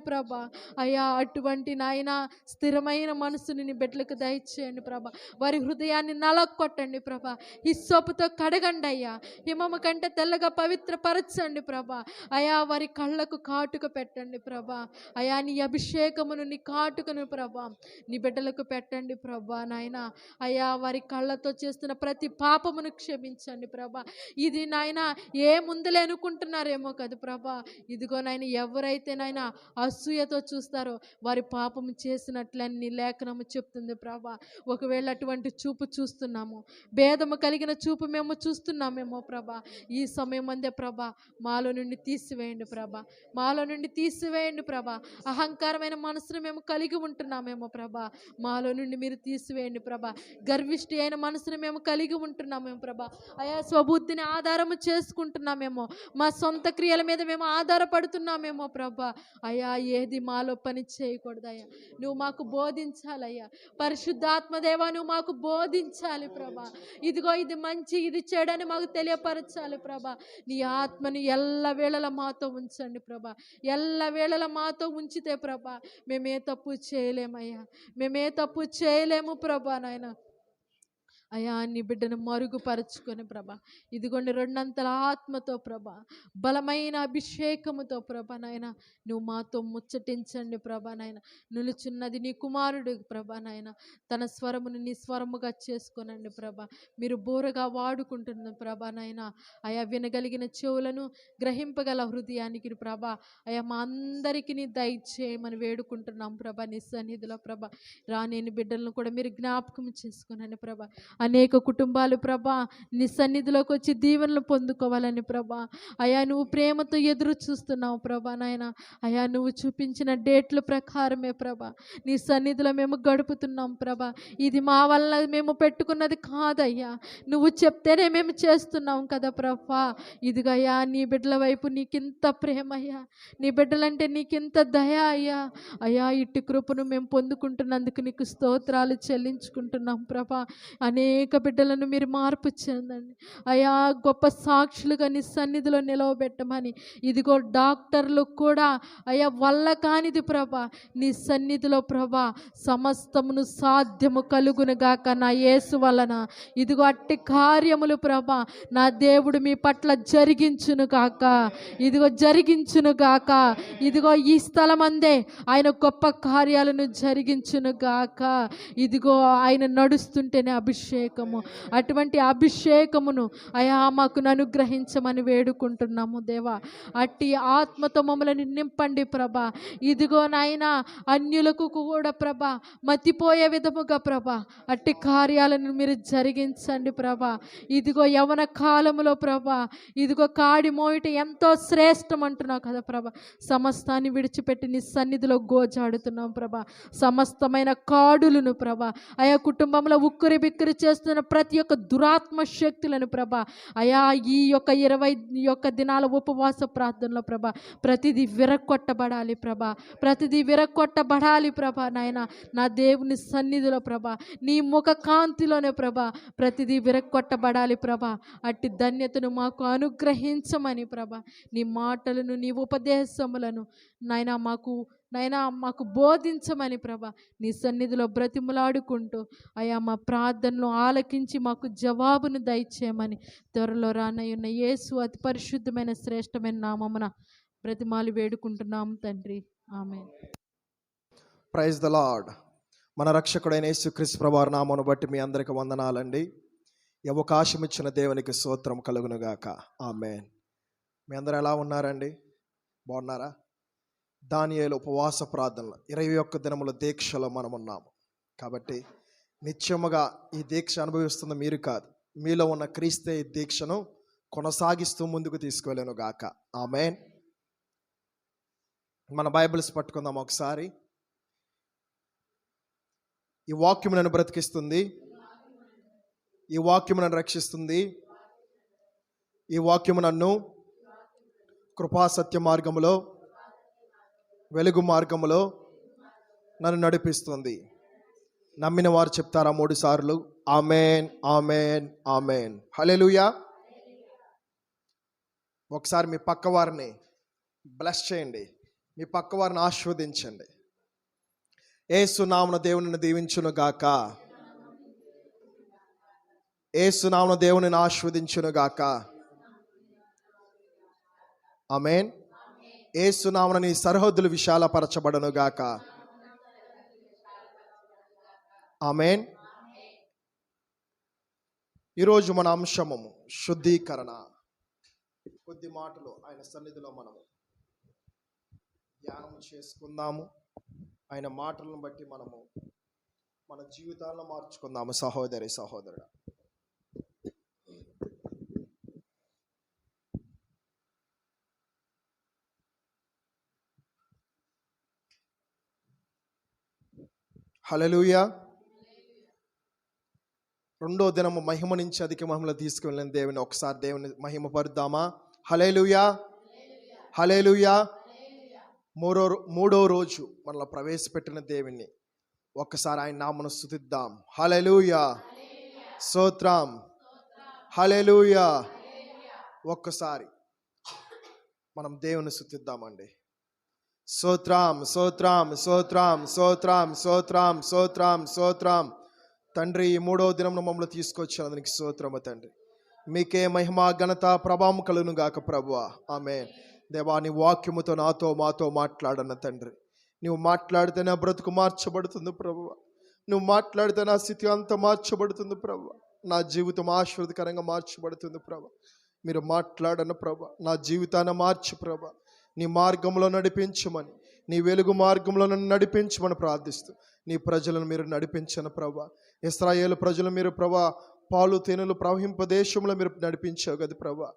ప్రభా. అయ్యా అటువంటి నాయన స్థిరమైన మనసుని నీ బిడ్డలకు దయచేయండి ప్రభా. వారి హృదయాన్ని నలగొట్టండి ప్రభా. హిస్సోపుతో కడగండి అయ్యా. హిమము కంటే తెల్లగా పవిత్రపరచండి ప్రభా. అయా వారి కళ్ళకు కాటుక పెట్టండి ప్రభా. అయా నీ అభిషేకమును నీ కాటుకను ప్రభా నీ బిడ్డలకు పెట్టండి ప్రభా నాయన. అయా వారి కళ్ళతో చేస్తున్న ప్రతి పాపమును క్షమించండి ప్రభా. ఇది నాయన ఏ ముందులే అనుకుంటున్నారేమో కదా ప్రభా. ఇదిగో నాయన ఎవరైతే నాయన అసూయతో చూస్తారో వారి పాపము చేసినట్లన్నీ లేఖనము చెప్తుంది ప్రభా. ఒకవేళ అటువంటి చూపు చూస్తున్నాము, భేదము కలిగిన చూపు మేము చూస్తున్నామేమో ప్రభా, ఈ సమయం అందే ప్రభా మాలో నుండి తీసివేయండి ప్రభా. అహంకారమైన మనసును మేము కలిగి ఉంటున్నామేమో ప్రభా, మాలో నుండి మీరు తీసివేయండి ప్రభా. గర్విష్టి అయిన మనసును మేము కలిగి ఉంటున్నామేమో ప్రభా. అయా స్వబుద్ధిని ఆధారము చేసుకుంటున్నామేమో, మా సొంత క్రియల మీద మేము ఆధారపడుతున్నామేమో ప్రభా. అయా ఏది మాలో పని చేయకూడదయ్యా, నువ్వు మాకు బోధించాలయ్యా. పరిశుద్ధాత్మదేవా నువ్వు మాకు బోధించాలి ప్రభా. ఇదిగో ఇది మంచి ఇది చెడని మాకు తెలియపరచాలి ప్రభా. నీ ఆత్మని ఎల్లవేళలా మాతో ఉంచండి ప్రభా. ఎల్లవేళలా మాతో ఉంచితే ప్రభా మేమే తప్పు చేయలేము ప్రభా నాయన. అయా నీ బిడ్డను మరుగుపరుచుకొని ప్రభా, ఇదిగోండి రెండంతల ఆత్మతో ప్రభా, బలమైన అభిషేకముతో ప్రభా నాయన నువ్వు మాతో ముచ్చటించండి ప్రభా నాయన. నిలుచున్నది నీ కుమారుడు ప్రభా నాయన, తన స్వరమును నీ స్వరముగా చేసుకోనండి ప్రభా. మీరు బోరగా వాడుకుంటున్న ప్రభా నాయన, అయా వినగలిగిన చెవులను, గ్రహింపగల హృదయానికి ప్రభా, అయా మా అందరికీ నీ దయచేయమని వేడుకుంటున్నాం ప్రభా నీ సన్నిధిలో ప్రభా. రానేని బిడ్డలను కూడా మీరు జ్ఞాపకం చేసుకునండి ప్రభా. అనేక కుటుంబాలు ప్రభా నీ సన్నిధిలోకి వచ్చి దీవెనలు పొందుకోవాలని ప్రభా, అయా నువ్వు ప్రేమతో ఎదురు చూస్తున్నావు ప్రభా నాయన. అయా నువ్వు చూపించిన డేట్ల ప్రకారమే ప్రభా నీ సన్నిధిలో మేము గడుపుతున్నాం ప్రభా. ఇది మా వల్ల మేము పెట్టుకున్నది కాదయ్యా, నువ్వు చెప్తేనే మేము చేస్తున్నాం కదా ప్రభా. ఇదిగయ్యా నీ బిడ్డల వైపు నీకింత ప్రేమయ్యా, నీ బిడ్డలంటే నీకింత దయ అయ్యా. అయా ఇట్టి కృపను మేము పొందుకుంటున్నందుకు నీకు స్తోత్రాలు చెల్లించుకుంటున్నాం ప్రభా. అనేక బిడ్డలను మీరు మార్పు చెందండి అయా, గొప్ప సాక్షులుగా నీ సన్నిధిలో నిలవబెట్టమని. ఇదిగో డాక్టర్లు కూడా అయా వల్ల కానిది ప్రభా నీ సన్నిధిలో ప్రభా సమస్తమును సాధ్యము కలుగును గాక నా యేసు వలన. ఇదిగో అట్టి కార్యములు ప్రభా నా దేవుడు మీ పట్ల జరిగించును గాక, ఇదిగో జరిగించును గాక. ఇదిగో ఈ స్థలమందే ఆయన గొప్ప కార్యాలను జరిగించును గాక. ఇదిగో ఆయన నడుస్తుంటేనే అభిషేకము, అటువంటి అభిషేకమును అయా మాకు అనుగ్రహించమని వేడుకుంటున్నాము దేవా. అట్టి ఆత్మతో మమ్మల్ని నింపండి ప్రభా. ఇదిగో నాయనా అన్యులకు కూడా ప్రభా మతిపోయే విధముగా ప్రభా అట్టి కార్యాలను మీరు జరిగించండి ప్రభా. ఇదిగో యవన కాలములో ప్రభా, ఇదిగో కాడి మోయిట ఎంతో శ్రేష్టం అంటున్నావు కదా ప్రభా. సమస్తాన్ని విడిచిపెట్టి నీ సన్నిధిలో గోజాడుతున్నాం ప్రభా. సమస్తమైన కాడులను ప్రభా, అయా కుటుంబంలో ఉక్కిరి బిక్కిరి చేస్తున్న ప్రతి ఒక్క దురాత్మ శక్తులను ప్రభా, అయా ఈ యొక్క 20 దినాల ఉపవాస ప్రార్థనలో ప్రభా ప్రతిదీ విరక్కొట్టబడాలి ప్రభా, ప్రతిదీ విరక్కొట్టబడాలి ప్రభా నాయన. నా దేవుని సన్నిధిలో ప్రభా నీ ముఖ కాంతిలోనే ప్రభా ప్రతిదీ విరక్కొట్టబడాలి ప్రభా. అట్టి ధన్యతను మాకు అనుగ్రహించమని ప్రభా, నీ మాటలను నీ ఉపదేశములను నాయనా మాకు బోధించమని ప్రభా నీ సన్నిధిలో బ్రతిమలాడుకుంటూ అయా మా ప్రార్థనలు ఆలకించి మాకు జవాబును దయచేయమని త్వరలో రానయ్యున్న యేసు అతి పరిశుద్ధమైన శ్రేష్టమైన నామమున బ్రతిమాలి వేడుకుంటున్నాం తండ్రి, ఆమేన్. Praise the lord. మన రక్షకుడైన యేసుక్రీస్తు ప్రభువారి నామమును బట్టి మీ అందరికి వందనాలండి. ఈ అవకాశం ఇచ్చిన దేవునికి స్తోత్రం కలుగునుగాక, ఆమేన్. మీ అందరూ ఎలా ఉన్నారండి? బాగున్నారా? దానియేలు ఉపవాస ప్రార్థనలు 21 దినముల దీక్షలో మనం ఉన్నాము కాబట్టి నిత్యముగా ఈ దీక్ష అనుభవిస్తున్న మీరు కాదు, మీలో ఉన్న క్రీస్తే ఈ దీక్షను కొనసాగిస్తూ ముందుకు తీసుకువెళ్ళను గాక, ఆమేన్. మన బైబిల్స్ పట్టుకుందాం ఒకసారి. ఈ వాక్యము నన్ను బ్రతికిస్తుంది, ఈ వాక్యము నన్ను రక్షిస్తుంది, ఈ వాక్యము నన్ను కృపా సత్య మార్గములో, వెలుగు మార్గములో నన్ను నడిపిస్తుంది. నమ్మిన వారు చెప్తారా 3 సార్లు? ఆమేన్, ఆమేన్, ఆమేన్, హల్లెలూయా. ఒకసారి మీ పక్క వారిని బ్లెస్ చేయండి, మీ పక్క వారిని ఆశీర్వదించండి. యేసు నామమున దేవునిని దీవించును గాక, యేసు నామమున దేవునిని ఆశీర్వదించును గాక, ఆమేన్. యేసు నామమున నీ సరిహద్దులు విశాలపరచబడును గాక, ఆమేన్. ఈరోజు మన అంశము శుద్ధీకరణ. కొద్ది మాటలు ఆయన సన్నిధిలో మనము ధ్యానం చేసుకుందాము. ఆయన మాటలను బట్టి మనము మన జీవితాలను మార్చుకుందాము సహోదరి సహోదరుడు. హల్లెలూయా. 2వ దినము మహిమ నుంచి అధిక మహిమలో తీసుకువెళ్ళిన దేవుని ఒకసారి దేవుని మహిమ పరుద్దామా? హల్లెలూయా, హల్లెలూయా. 3వ రోజు మనలో ప్రవేశపెట్టిన దేవుని ఒక్కసారి ఆయన నామమును స్తుతిద్దాం. హల్లెలూయా, స్తోత్రం, హల్లెలూయా. ఒక్కసారి మనం దేవుని స్తుతిద్దామండి. స్తోత్రం, స్తోత్రం, స్తోత్రం, స్తోత్రం, స్తోత్రం, స్తోత్రం, స్తోత్రం. తండ్రి, ఈ 3వ దినం మమ్మల్ని తీసుకొచ్చినందుకు స్తోత్రము తండ్రి. మీకే మహిమ ఘనత ప్రభావం కలుగును గాక ప్రభువా. ఆమేన్. దేవా, నీ వాక్యముతో నాతో మాతో మాట్లాడన్న తండ్రి. నువ్వు మాట్లాడితే నా బ్రతుకు మార్చబడుతుంది ప్రభువా. నువ్వు మాట్లాడితే నా స్థితి అంతా మార్చబడుతుంది ప్రభువా. నా జీవితం ఆశీర్వదకరంగా మార్చబడుతుంది ప్రభువా. మీరు మాట్లాడన్న ప్రభువా, నా జీవితాన్ని మార్చు ప్రభువా. నీ మార్గంలో నడిపించమని, నీ వెలుగు మార్గంలో నన్ను నడిపించమని ప్రార్థిస్తూ నీ ప్రజలను మీరు నడిపించను ప్రభువా. ఇశ్రాయేలు ప్రజలు మీరు ప్రభువా పాలు తేనెలు ప్రవహింప దేశంలో మీరు నడిపించావు కదా ప్రభువా.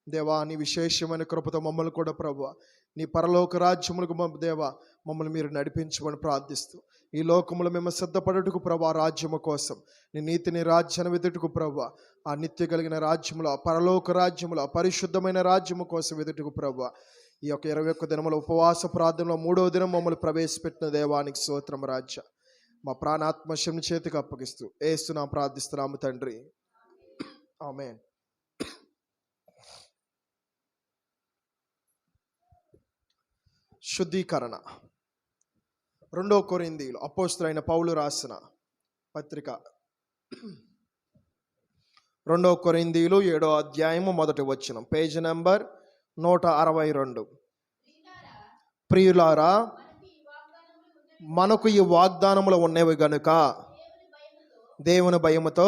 దేవా, నీ విశేషమైన కృపతో మమ్మల్ని కూడా ప్రభువా నీ పరలోక రాజ్యములకు దేవా మమ్మల్ని మీరు నడిపించమని ప్రార్థిస్తూ ఈ లోకములో మేము సిద్ధపడటకు ప్రభువా, రాజ్యము కోసం నీ నీతిని రాజ్యాన్ని వెతుటకు ప్రభువా, ఆ నిత్య కలిగిన రాజ్యములో, ఆ పరలోక రాజ్యములో, ఆ పరిశుద్ధమైన రాజ్యము కోసం వెతుటకు ప్రభువా, ఈ యొక్క 21 దినముల ఉపవాస ప్రార్థనలో 3వ దినం మమ్మల్ని ప్రవేశపెట్టిన దేవానికి స్తోత్రం రాజ. మా ప్రాణాత్మశం చేతికి అప్పగిస్తూ యేసునామమున ప్రార్థిస్తున్నాము తండ్రి. ఆమేన్. శుద్ధీకరణ. 2 కొరింథీయులు అపోస్తలుడైన పౌలు రాసిన పత్రిక 2 కొరింథీయులు 7వ అధ్యాయము 1వ వచనం, పేజ్ నెంబర్ 162. ప్రియులారా, మనకు ఈ వాగ్దానములు ఉన్నవి గనుక దేవుని భయముతో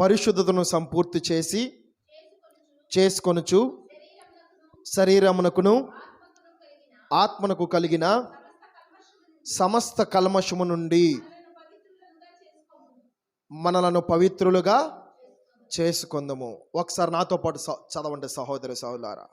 పరిశుద్ధతను సంపూర్తి చేసుకొనుచు శరీరమునకును ఆత్మనకు కలిగిన సమస్త కల్మషము నుండి మనలను పవిత్రులుగా చేసుకుందాము. ఒకసారి నాతో పాటు చదవండి సహోదరి సహోదరులారా.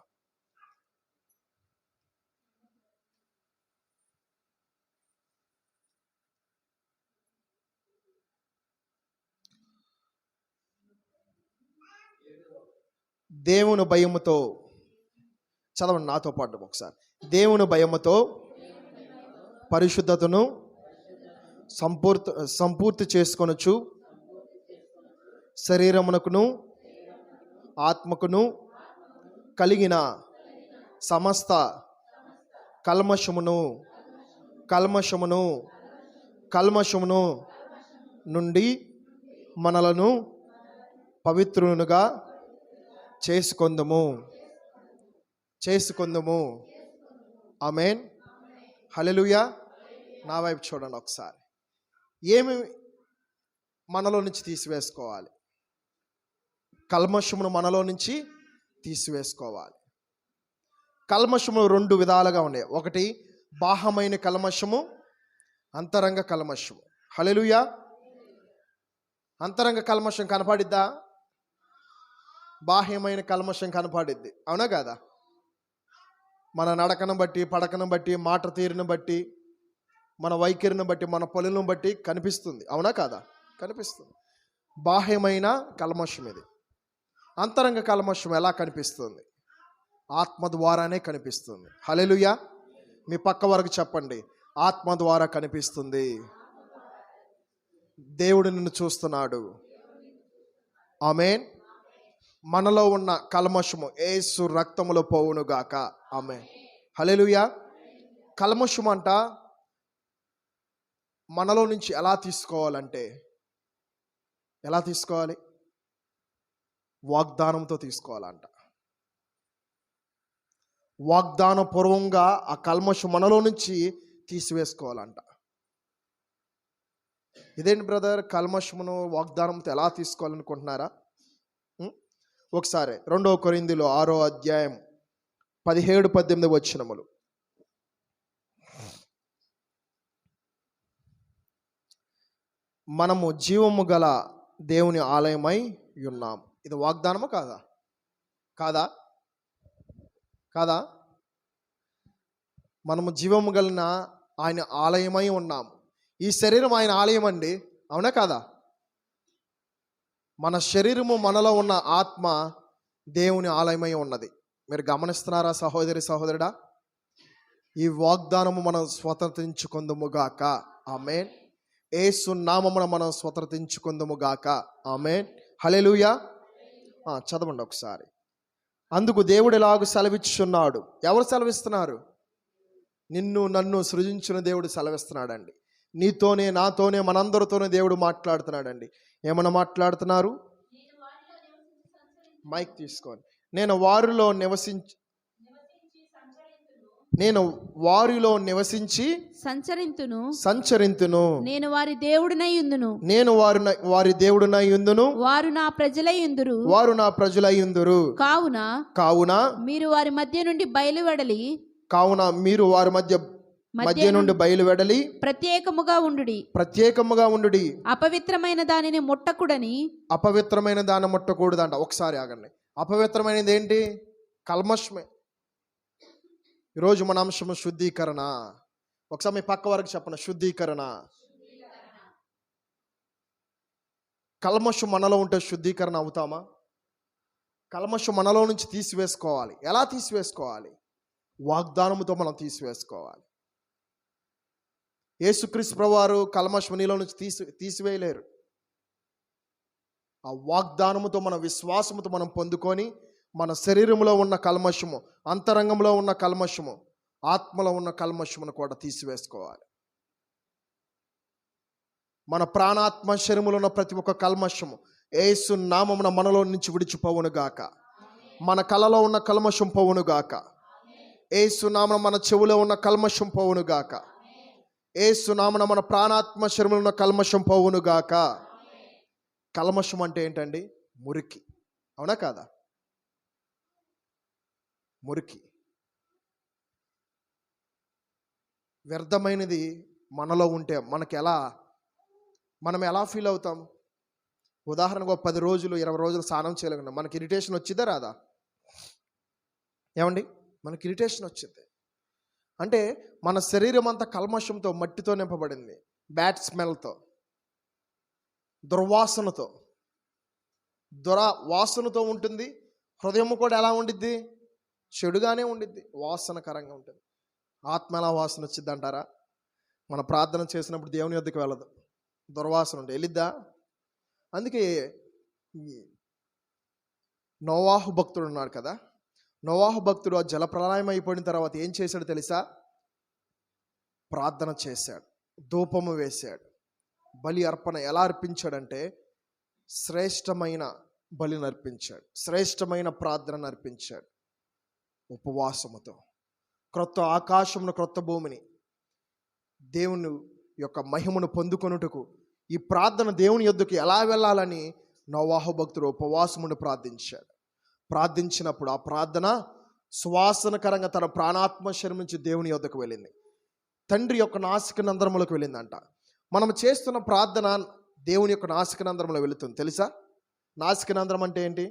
దేవుని భయముతో చదవండి నాతో పాటు ఒకసారి. దేవుని భయముతో పరిశుద్ధతను సంపూర్తి చేసుకొనుచు శరీరమునకును ఆత్మకును కలిగిన సమస్త కల్మషమును నుండి మనలను పవిత్రులుగా చేసుకొందుము. ఆమేన్. హల్లెలూయా. నా వైపు చూడండి ఒకసారి. ఏమి మనలో నుంచి తీసివేసుకోవాలి? కల్మషమును మనలో నుంచి తీసివేసుకోవాలి. కల్మషము 2 విధాలుగా ఉన్నాయి. ఒకటి బాహ్యమైన కల్మషము, అంతరంగ కల్మషము. హల్లెలూయా. అంతరంగ కల్మషం కనపడిద్దా? బాహ్యమైన కల్మషం కనపడిద్ది, అవునా కాదా? మన నడకను బట్టి, పడకను బట్టి, మాట తీరును బట్టి, మన వైఖరిని బట్టి, మన పనులను బట్టి కనిపిస్తుంది, అవునా కాదా? కనిపిస్తుంది. బాహ్యమైన కల్మషం ఇది. అంతరంగ కల్మషం ఎలా కనిపిస్తుంది? ఆత్మ ద్వారానే కనిపిస్తుంది. హల్లెలూయా. మీ పక్క వరకు చెప్పండి, ఆత్మ ద్వారా కనిపిస్తుంది. దేవుడు నిన్ను చూస్తున్నాడు. ఆమేన్. మనలో ఉన్న కల్మషము యేసు రక్తములో పోవునుగాక. ఆమేన్. హల్లెలూయా. కల్మషం అంట మనలో నుంచి ఎలా తీసుకోవాలంటే, ఎలా తీసుకోవాలి? వాగ్దానంతో తీసుకోవాలంట. వాగ్దాన పూర్వంగా ఆ కల్మషం మనలో నుంచి తీసివేసుకోవాలంట. ఇదేంటి బ్రదర్, కల్మషమును వాగ్దానంతో ఎలా తీసుకోవాలనుకుంటున్నారా? ఒకసారి 2 కొరింథీయులు 6వ అధ్యాయం 17-18 వచనములు. మనము జీవము గల దేవుని ఆలయమై ఉన్నాం. ఇది వాగ్దానమా కాదా? కాదా? మనము జీవము గలన ఆయన ఆలయమై ఉన్నాము. ఈ శరీరం ఆయన ఆలయం అండి, అవునా కాదా? మన శరీరము, మనలో ఉన్న ఆత్మ దేవుని ఆలయమై ఉన్నది. మీరు గమనిస్తున్నారా సహోదరి సహోదరుడా? ఈ వాగ్దానము మనం స్వతంత్రించుకుందుముగాక. ఆమేన్. యేసు నామమున మనం స్వతంత్రించుకుందుముగాక. ఆమేన్. హల్లెలూయా. చదవండి ఒకసారి. అందుకు దేవుడు ఎలాగూ సెలవిచ్చుచున్నాడు. ఎవరు సెలవిస్తున్నారు? నిన్ను నన్ను సృజించిన దేవుడు సెలవిస్తున్నాడండి. నీతోనే, నాతోనే, మనందరితోనే దేవుడు మాట్లాడుతున్నాడండి. ఏమన్నా మాట్లాడుతున్నారు? మైక్ తీసుకోండి. నేను వారిలో నివసించి సంచరింతును. నేను వారి దేవుడినై యుందును. నేను వారి దేవుడునై యుందును. వారు నా ప్రజలై యుందురు. కావున మీరు వారి మధ్య నుండి బయలువెడలి. మీరు వారి మధ్య నుండి బయలువెడలి ప్రత్యేకముగా ఉండుడి. అపవిత్రమైన దానిని ముట్టకూడదంట. ఒకసారి ఆగండి. అపవిత్రమైనది ఏంటి? కల్మషమే. ఈరోజు మన అంశము శుద్ధీకరణ. ఒకసారి మీ పక్క వరకు చెప్పండి, శుద్ధీకరణ. కల్మషం మనలో ఉంటే శుద్ధీకరణ అవుతామా? కల్మషం మనలో నుంచి తీసివేసుకోవాలి. ఎలా తీసివేసుకోవాలి? వాగ్దానముతో మనం తీసివేసుకోవాలి. యేసుక్రీస్తు ప్రభువారు కల్మషం నీలో నుంచి తీసివేయలేరు. ఆ వాగ్దానముతో, మన విశ్వాసముతో మనం పొందుకొని మన శరీరంలో ఉన్న కల్మషము, అంతరంగంలో ఉన్న కల్మషము, ఆత్మలో ఉన్న కల్మషమును కూడా తీసివేసుకోవాలి. మన ప్రాణాత్మ శరీరములో ఉన్న ప్రతి ఒక్క కల్మషము యేసు నామమున మనలో నుంచి విడిచిపోవును గాక. మన కలలో ఉన్న కల్మషం పోవును గాక. యేసు నామమున మన చెవులో ఉన్న కల్మషం పోవును గాక. యేసు నామమున మన ప్రాణాత్మ శరీరములో ఉన్న కల్మషం పోవును గాక. కల్మషం అంటే ఏంటండి? మురికి. అవునా కాదా? మురికి, వ్యర్థమైనది మనలో ఉంటే మనం ఎలా ఫీల్ అవుతాం? ఉదాహరణకు 10 రోజులు 20 రోజులు స్నానం చేయలేకుండా మనకి ఇరిటేషన్ వచ్చిందా రాదా? ఏమండి, మనకి ఇరిటేషన్ వచ్చింది. అంటే మన శరీరం అంతా కల్మషంతో, మట్టితో నింపబడింది. బ్యాడ్ స్మెల్తో, దుర్వాసనతో ఉంటుంది. హృదయం కూడా ఎలా ఉండిద్ది? చెడుగానే ఉండిద్ది, వాసనకరంగా ఉంటుంది. ఆత్మ ఎలా వాసన వచ్చింది అంటారా? మన ప్రార్థన చేసినప్పుడు దేవుని యొద్దకు వెళ్ళదు, దుర్వాసన ఉంటే వెళ్ళిద్దా? అందుకే నోవాహు భక్తుడు ఉన్నాడు కదా, నోవాహు భక్తుడు ఆ జలప్రలయం అయిపోయిన తర్వాత ఏం చేశాడు తెలుసా? ప్రార్థన చేశాడు, ధూపము వేశాడు, బలి అర్పణ ఎలా అర్పించాడంటే శ్రేష్టమైన బలిని అర్పించాడు, శ్రేష్టమైన ప్రార్థనను అర్పించాడు. ఉపవాసముతో క్రొత్త ఆకాశమును, క్రొత్త భూమిని, దేవుని యొక్క మహిమను పొందుకొనుటకు ఈ ప్రార్థన దేవుని యొద్దకు ఎలా వెళ్ళాలని నోవాహు భక్తుడు ఉపవాసమును ప్రార్థించినప్పుడు ఆ ప్రార్థన సువాసనకరంగా తన ప్రాణాత్మ శరీరం నుంచి దేవుని యొద్దకు వెళ్ళింది. తండ్రి యొక్క నాసిక నందరములకు వెళ్ళిందంట. మనం చేస్తున్న ప్రార్థన దేవుని యొక్క నాసిక నందరంలో వెళుతుంది తెలుసా? నాసిక నందరం అంటే ఏంటి?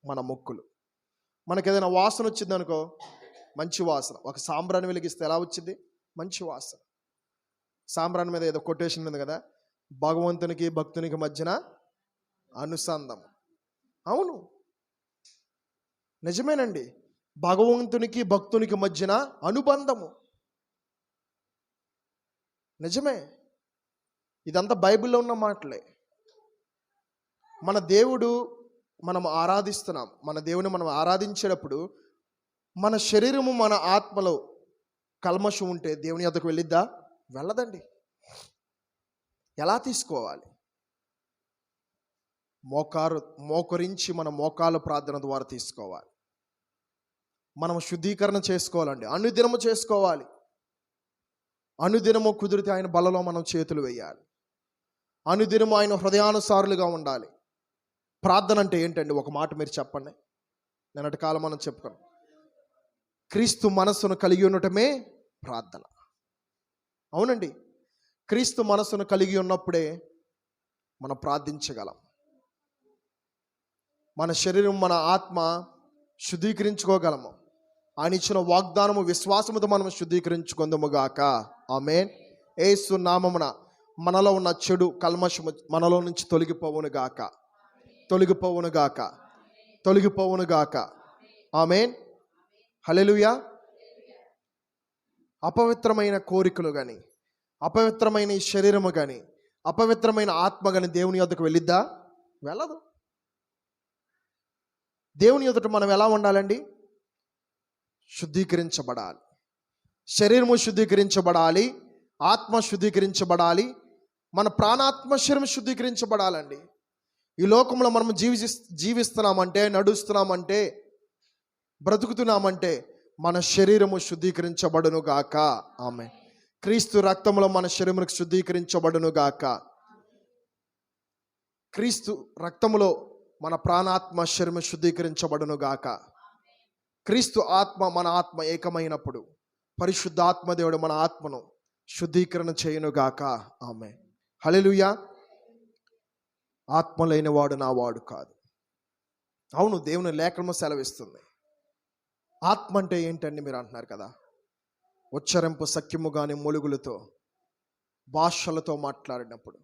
మన ముక్కులు. మనకి ఏదైనా వాసన వచ్చింది అనుకో, మంచి వాసన. ఒక సాంబ్రాన్ని వెలిగిస్తే ఎలా వచ్చింది? మంచి వాసన. సాంబ్రాన్ని మీద ఏదో కొటేషన్ ఉంది కదా, భగవంతునికి భక్తునికి మధ్యన అనుసంధం. అవును, నిజమేనండి. భగవంతునికి భక్తునికి మధ్యన అనుబంధము నిజమే. ఇదంతా బైబిల్లో ఉన్న మాటలే. మన దేవుడు మనం ఆరాధిస్తున్నాం. మన దేవుని మనం ఆరాధించేటప్పుడు మన శరీరము, మన ఆత్మలో కల్మషం ఉంటే దేవుని యొద్దకు వెళ్ళిద్దా? వెళ్ళదండి. ఎలా తీసుకోవాలి? మోకరించి మన మోకాలు ప్రార్థన ద్వారా తీసుకోవాలి. మనం శుద్ధీకరణ చేసుకోవాలండి. అనుదినము చేసుకోవాలి. అనుదినము కుదిరితే ఆయన బలలో మనం చేతులు వేయాలి. అనుదినము ఆయన హృదయానుసారులుగా ఉండాలి. ప్రార్థన అంటే ఏంటండి? ఒక మాట మీరు చెప్పండి. నిన్నటి కాలం మనం చెప్పుకున్నాం, క్రీస్తు మనస్సును కలిగి ఉండటమే ప్రార్థన. అవునండి, క్రీస్తు మనస్సును కలిగి ఉన్నప్పుడే మనం ప్రార్థించగలం. మన శరీరం, మన ఆత్మ శుద్ధీకరించుకోగలము. ఆయన ఇచ్చిన వాగ్దానము విశ్వాసముతో మనం శుద్ధీకరించుకుందాముగాక. ఆమేన్. యేసు నామమున మనలో ఉన్న చెడు కల్మషము మనలో నుంచి తొలగిపోవునుగాక. ఆమేన్. హల్లెలూయా. అపవిత్రమైన కోరికలు కానీ, అపవిత్రమైన ఈ శరీరము కానీ, అపవిత్రమైన ఆత్మ కానీ దేవుని యొద్దకు వెళ్ళిద్దా? వెళ్ళదు. దేవుని యొద్దట మనం ఎలా ఉండాలండి? శుద్ధీకరించబడాలి. శరీరము శుద్ధీకరించబడాలి, ఆత్మ శుద్ధీకరించబడాలి, మన ప్రాణాత్మ శరీరం శుద్ధీకరించబడాలండి. ఈ లోకంలో మనం జీవిస్తున్నామంటే, నడుస్తున్నామంటే, బ్రతుకుతున్నామంటే మన శరీరము శుద్ధీకరించబడును గాక. ఆమె క్రీస్తు రక్తంలో మన శరీరం శుద్ధీకరించబడును గాక. క్రీస్తు రక్తములో మన ప్రాణాత్మ శరీరం శుద్ధీకరించబడును గాక. క్రీస్తు ఆత్మ మన ఆత్మ ఏకమైనప్పుడు పరిశుద్ధాత్మ దేవుడు మన ఆత్మను శుద్ధీకరణ చేయును గాక. ఆమె హల్లెలూయా. ఆత్మ లేనివాడు నా వాడు కాదు. అవును, దేవుని లేఖనము సెలవిస్తుంది. ఆత్మ అంటే ఏంటండి మీరు అంటున్నారు కదా. ఉచ్చరింపు సఖ్యము కానీ మొలుగులతో, భాషలతో మాట్లాడినప్పుడు,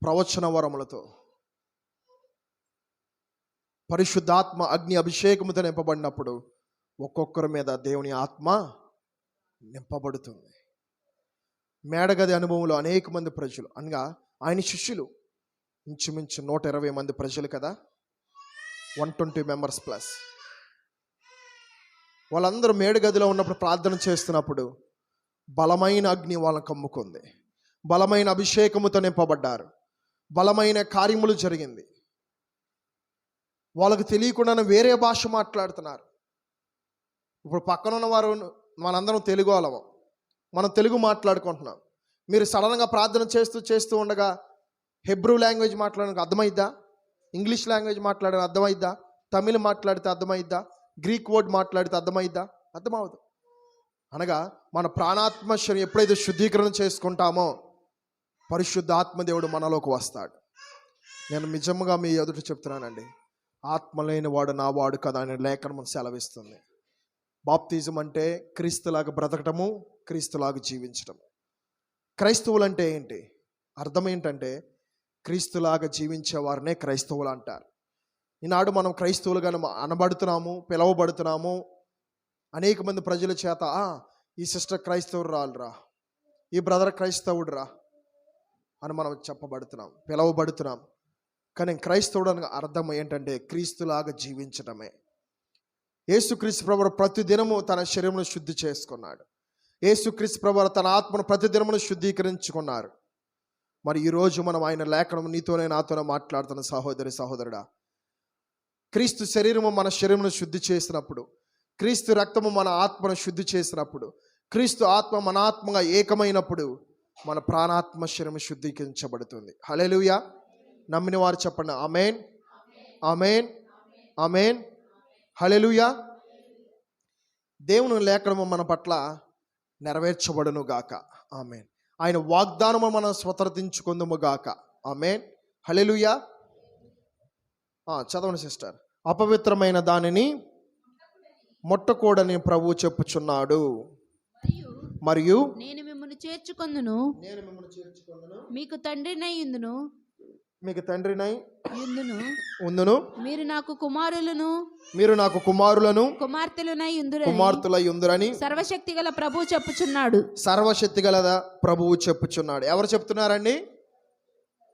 ప్రవచన వరములతో, పరిశుద్ధాత్మ అగ్ని అభిషేకముతో నింపబడినప్పుడు ఒక్కొక్కరి మీద దేవుని ఆత్మ నింపబడుతుంది. మేడగది అనుభవంలో అనేక మంది ప్రజలు, అనగా ఆయన శిష్యులు ఇంచుమించు 120 మంది ప్రజలు కదా, 120 మెంబర్స్ ప్లస్. వాళ్ళందరూ మేడగదిలో ఉన్నప్పుడు ప్రార్థన చేస్తున్నప్పుడు బలమైన అగ్ని వాళ్ళని కమ్ముకుంది. బలమైన అభిషేకముతో నింపబడ్డారు. బలమైన కార్యములు జరిగింది. వాళ్ళకు తెలియకుండానే వేరే భాష మాట్లాడుతున్నారు. ఇప్పుడు పక్కన ఉన్న వారు, మనందరం తెలుగు వాళ్ళము, మనం తెలుగు మాట్లాడుకుంటున్నాం. మీరు సడన్గా ప్రార్థన చేస్తూ ఉండగా హెబ్రూ లాంగ్వేజ్ మాట్లాడడానికి అర్థమైద్దా? ఇంగ్లీష్ లాంగ్వేజ్ మాట్లాడడానికి అర్థమైద్దా? తమిళ్ మాట్లాడితే అర్థమైద్దా? గ్రీక్ వర్డ్ మాట్లాడితే అర్థమైద్దా? అర్థమవుదు. అనగా మన ప్రాణాత్మ శరీరం ఎప్పుడైతే శుద్ధీకరణ చేసుకుంటామో పరిశుద్ధ ఆత్మదేవుడు మనలోకి వస్తాడు. నేను నిజంగా మీ ఎదుట చెప్తున్నానండి, ఆత్మ లేని వాడు నా వాడు కదా అనే లేఖనం సెలవిస్తుంది. బాప్తిజం అంటే క్రీస్తులాగా బ్రతకటము, క్రీస్తులాగా జీవించటము. క్రైస్తవులు అంటే ఏంటి? అర్థం ఏంటంటే క్రీస్తులాగా జీవించే వారినే క్రైస్తవులు అంటారు. ఈనాడు మనం క్రైస్తవులుగా అనబడుతున్నాము, పిలవబడుతున్నాము. అనేక మంది ప్రజల చేత ఈ సిస్టర్ క్రైస్తవుడు రాలురా, ఈ బ్రదర్ క్రైస్తవుడు రా అని మనం చెప్పబడుతున్నాం, పిలవబడుతున్నాం. కానీ క్రైస్తవుడు అని అర్థం ఏంటంటే క్రీస్తులాగా జీవించడమే. యేసుక్రీస్తు ప్రభువు ప్రతిదినము తన శరీరమును శుద్ధి చేసుకున్నాడు. యేసుక్రీస్తు ప్రభువు తన ఆత్మను ప్రతిదినమును శుద్ధీకరించుకున్నారు. మరి ఈరోజు మనం ఆయన లేఖనం నీతోనే నాతోనే మాట్లాడుతున్న సహోదరి సహోదరుడా, క్రీస్తు శరీరము మన శరీరమును శుద్ధి చేసినప్పుడు, క్రీస్తు రక్తము మన ఆత్మను శుద్ధి చేసినప్పుడు, క్రీస్తు ఆత్మ మన ఆత్మగా ఏకమైనప్పుడు మన ప్రాణాత్మ శరీరం శుద్ధీకరించబడుతుంది. హల్లెలూయా. నమ్మిన వారు చెప్పండి ఆమేన్, ఆమేన్, ఆమేన్, హల్లెలూయా. దేవుని లేఖనము మన పట్ల నెరవేర్చబడును గాక. ఆమేన్. ఆయన వాగ్దానము మనం స్వతంత్రించుకుందుము గాక. ఆమేన్, హల్లెలూయా. చదవండి సిస్టర్. అపవిత్రమైన దానిని ముట్టకూడని ప్రభువు చెప్పుచున్నాడు. మరియు నేను మిమ్మల్ని చేర్చుకొందును, మీకు తండ్రినై యుందును, మీకు తండ్రినై ఉందును, మీరు నాకు కుమారులను, మీరు నాకు కుమారులను కుమార్తెలై ఉందురని సర్వశక్తి గల ప్రభువు చెప్పుచున్నాడు. సర్వశక్తి గల ప్రభువు చెప్పుచున్నాడు. ఎవరు చెప్తున్నారండి?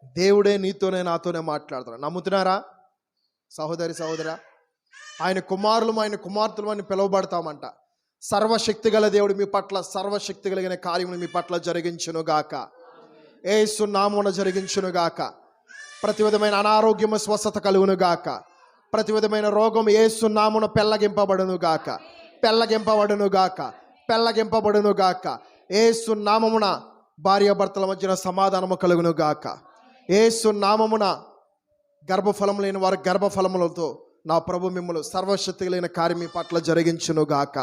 దేవుడే నీతోనే నాతోనే మాట్లాడుతున్నాడు. నమ్ముతున్నారా సహోదరి సహోదరా? ఆయన కుమారులు, ఆయన కుమార్తెలు అని పిలువబడతామంట. సర్వశక్తి గల దేవుడు మీ పట్ల సర్వశక్తి కలిగిన కార్యములు మీ పట్ల జరిగించును గాక. యేసు నామమున జరిగించును గాక. ప్రతి విధమైన అనారోగ్యము స్వస్థత కలుగును గాక. ప్రతి విధమైన రోగం యేసు నామమున పెళ్ళగింపబడును గాక, పెళ్ళగింపబడును గాక, పెళ్ళగింపబడును గాక. యేసు నామమున భార్యాభర్తల మధ్యన సమాధానము కలుగును గాక. యేసు నామమున గర్భఫలం లేని వారు గర్భఫలములతో నా ప్రభు మిమ్మల్ని సర్వశక్తి కలిగిన కార్యం మీ పట్ల జరిగించును గాక.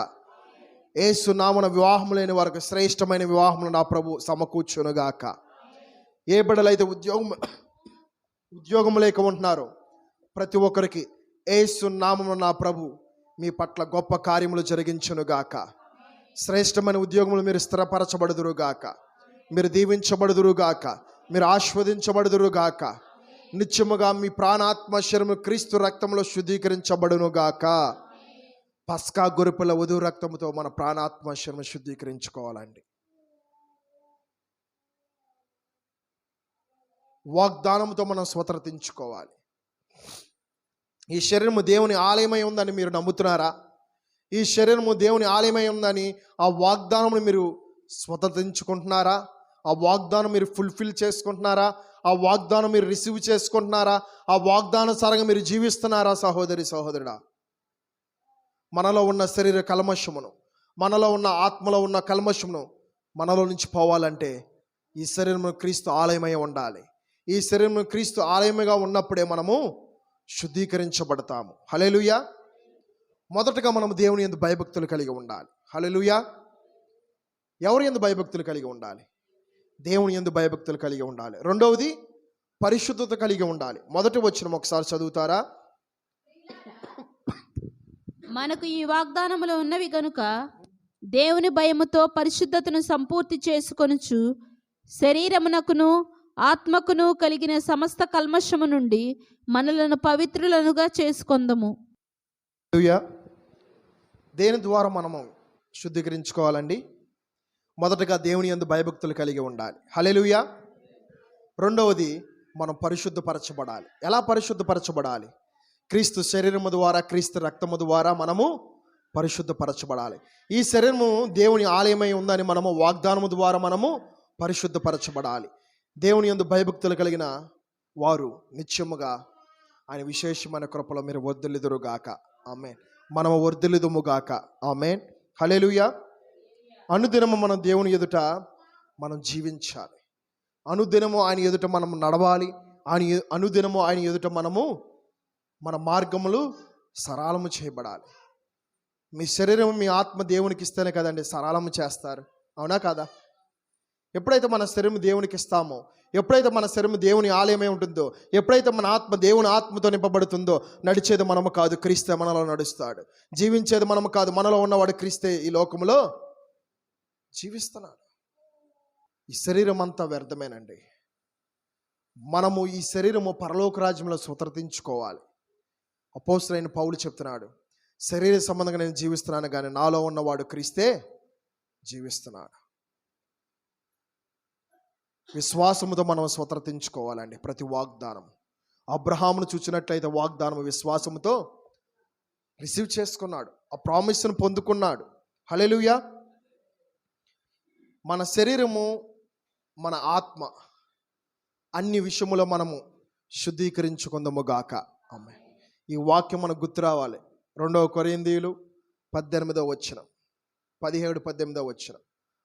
యేసు నామమున వివాహం లేని వారికి శ్రేష్టమైన వివాహమును నా ప్రభు సమకూర్చును గాక. ఏ బిడ్డలైతే ఉద్యోగం లేక ఉంటున్నారో ప్రతి ఒక్కరికి యేసు నామమున నా ప్రభు మీ పట్ల గొప్ప కార్యములు జరిగించును గాక. శ్రేష్టమైన ఉద్యోగములు మీరు స్థిరపరచబడుదురు గాక, మీరు దీవించబడుదురు గాక, మీరు ఆస్వాదించబడుదురు గాక. నిత్యముగా మీ ప్రాణాత్మ శరీరము క్రీస్తు రక్తంలో శుద్ధీకరించబడును గాక. పస్కా గొర్రెపిల్ల వధువు రక్తముతో మన ప్రాణాత్మ శరీరం శుద్ధీకరించుకోవాలండి. వాగ్దానంతో మనం స్వతంత్రించుకోవాలి. ఈ శరీరము దేవుని ఆలయమై ఉందని మీరు నమ్ముతున్నారా? ఈ శరీరము దేవుని ఆలయమై ఉందని ఆ వాగ్దానమును మీరు స్వతంత్రించుకుంటున్నారా? ఆ వాగ్దానం మీరు ఫుల్ఫిల్ చేసుకుంటున్నారా? ఆ వాగ్దానం మీరు రిసీవ్ చేసుకుంటున్నారా? ఆ వాగ్దానుసారంగా మీరు జీవిస్తున్నారా? సహోదరి సహోదరుడా, మనలో ఉన్న శరీర కల్మషమును, మనలో ఉన్న ఆత్మలో ఉన్న కల్మషమును మనలో నుంచి పోవాలంటే ఈ శరీరము క్రీస్తు ఆలయమై ఉండాలి. ఈ శరీరము క్రీస్తు ఆలయముగా ఉన్నప్పుడే మనము శుద్ధీకరించబడతాము. హల్లెలూయా. మొదటగా మనము దేవుని యందు భయభక్తులు కలిగి ఉండాలి. హల్లెలూయా. ఎవరి యందు భయభక్తులు కలిగి ఉండాలి? దేవుని యందు భయభక్తులు కలిగి ఉండాలి. రెండవది పరిశుద్ధత కలిగి ఉండాలి. మొదటి వచనం ఒకసారి చదువుతారా? మనకు ఈ వాగ్దానములు ఉన్నవి గనుక దేవుని భయముతో పరిశుద్ధతను సంపూర్తి చేసుకొనుచు శరీరమునకును ఆత్మకును కలిగిన సమస్త కల్మషము నుండి మనలను పవిత్రులనుగా చేసుకొందము. హల్లెలూయా. దేని ద్వారా మనము శుద్ధీకరించుకోవాలండి? మొదటగా దేవుని యందు భయభక్తులు కలిగి ఉండాలి. హల్లెలూయా. రెండవది మనం పరిశుద్ధపరచబడాలి. ఎలా పరిశుద్ధపరచబడాలి? క్రీస్తు శరీరము ద్వారా, క్రీస్తు రక్తము ద్వారా మనము పరిశుద్ధపరచబడాలి. ఈ శరీరము దేవుని ఆలయమై ఉందని మనము వాగ్దానము ద్వారా మనము పరిశుద్ధపరచబడాలి. దేవుని యందు భయభక్తులు కలిగిన వారు నిత్యముగా ఆయన విశేషమైన కృపలో మీరు వర్ధిల్లుదురుగాక. ఆమేన్. మనము వర్ధిల్లుదుముగాక. ఆమేన్. హల్లెలూయా. అనుదినము మనం దేవుని ఎదుట మనం జీవించాలి. అనుదినము ఆయన ఎదుట మనం నడవాలి. అనుదినము ఆయన ఎదుట మనము మన మార్గములు సరళము చేయబడాలి. మీ శరీరం, మీ ఆత్మ దేవునికి ఇస్తేనే కదండి సరళము చేస్తారు. అవునా కాదా? ఎప్పుడైతే మన శరీరం దేవునికి ఇస్తామో, ఎప్పుడైతే మన శరీరం దేవుని ఆలయమై ఉంటుందో, ఎప్పుడైతే మన ఆత్మ దేవుని ఆత్మతో నింపబడుతుందో, నడిచేది మనము కాదు, క్రీస్తే మనలో నడుస్తాడు. జీవించేది మనము కాదు, మనలో ఉన్నవాడు క్రీస్తే ఈ లోకములో జీవిస్తున్నాడు. ఈ శరీరం అంతా వ్యర్థమేనండి. మనము ఈ శరీరము పరలోక రాజ్యంలో స్వతంత్రించుకోవాలి. అపోస్తలుడైన పౌలు చెప్తున్నాడు, శరీర సంబంధంగా నేను జీవిస్తున్నాను కానీ నాలో ఉన్నవాడు క్రీస్తే జీవిస్తున్నాడు. విశ్వాసముతో మనం స్వతంత్రించుకోవాలండి ప్రతి వాగ్దానం. అబ్రహామును చూసినట్లయితే వాగ్దానం విశ్వాసముతో రిసీవ్ చేసుకున్నాడు, ఆ ప్రామిస్ను పొందుకున్నాడు. హల్లెలూయా. మన శరీరము, మన ఆత్మ అన్ని విషయములో మనము శుద్ధీకరించుకుందాము గాక. ఆమేన్. ఈ వాక్యం మనకు గుర్తు రావాలి. 2 కొరింథీయులు 18వ వచనం, 17-18వ వచనం,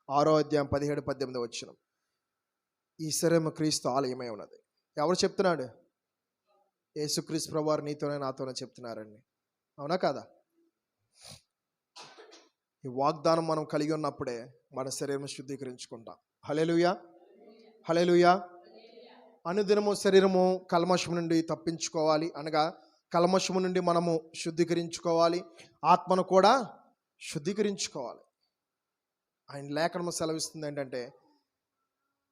6వ అధ్యాయం 17-18వ వచనం. ఈ శరీరము క్రీస్తు ఆలయమై ఉన్నది. ఎవరు చెప్తున్నాడు? యేసుక్రీస్తు ప్రభువారు నీతోనే నాతోనే చెప్తున్నారండి. అవునా కాదా? ఈ వాగ్దానం మనం కలిగి ఉన్నప్పుడే మన శరీరం శుద్ధీకరించుకుంటాం. హల్లెలూయా. హల్లెలూయా. అనుదినము శరీరము కల్మషము నుండి తప్పించుకోవాలి, అనగా కల్మషము నుండి మనము శుద్ధీకరించుకోవాలి. ఆత్మను కూడా శుద్ధీకరించుకోవాలి. ఆయన లేఖనము సెలవిస్తుంది ఏంటంటే,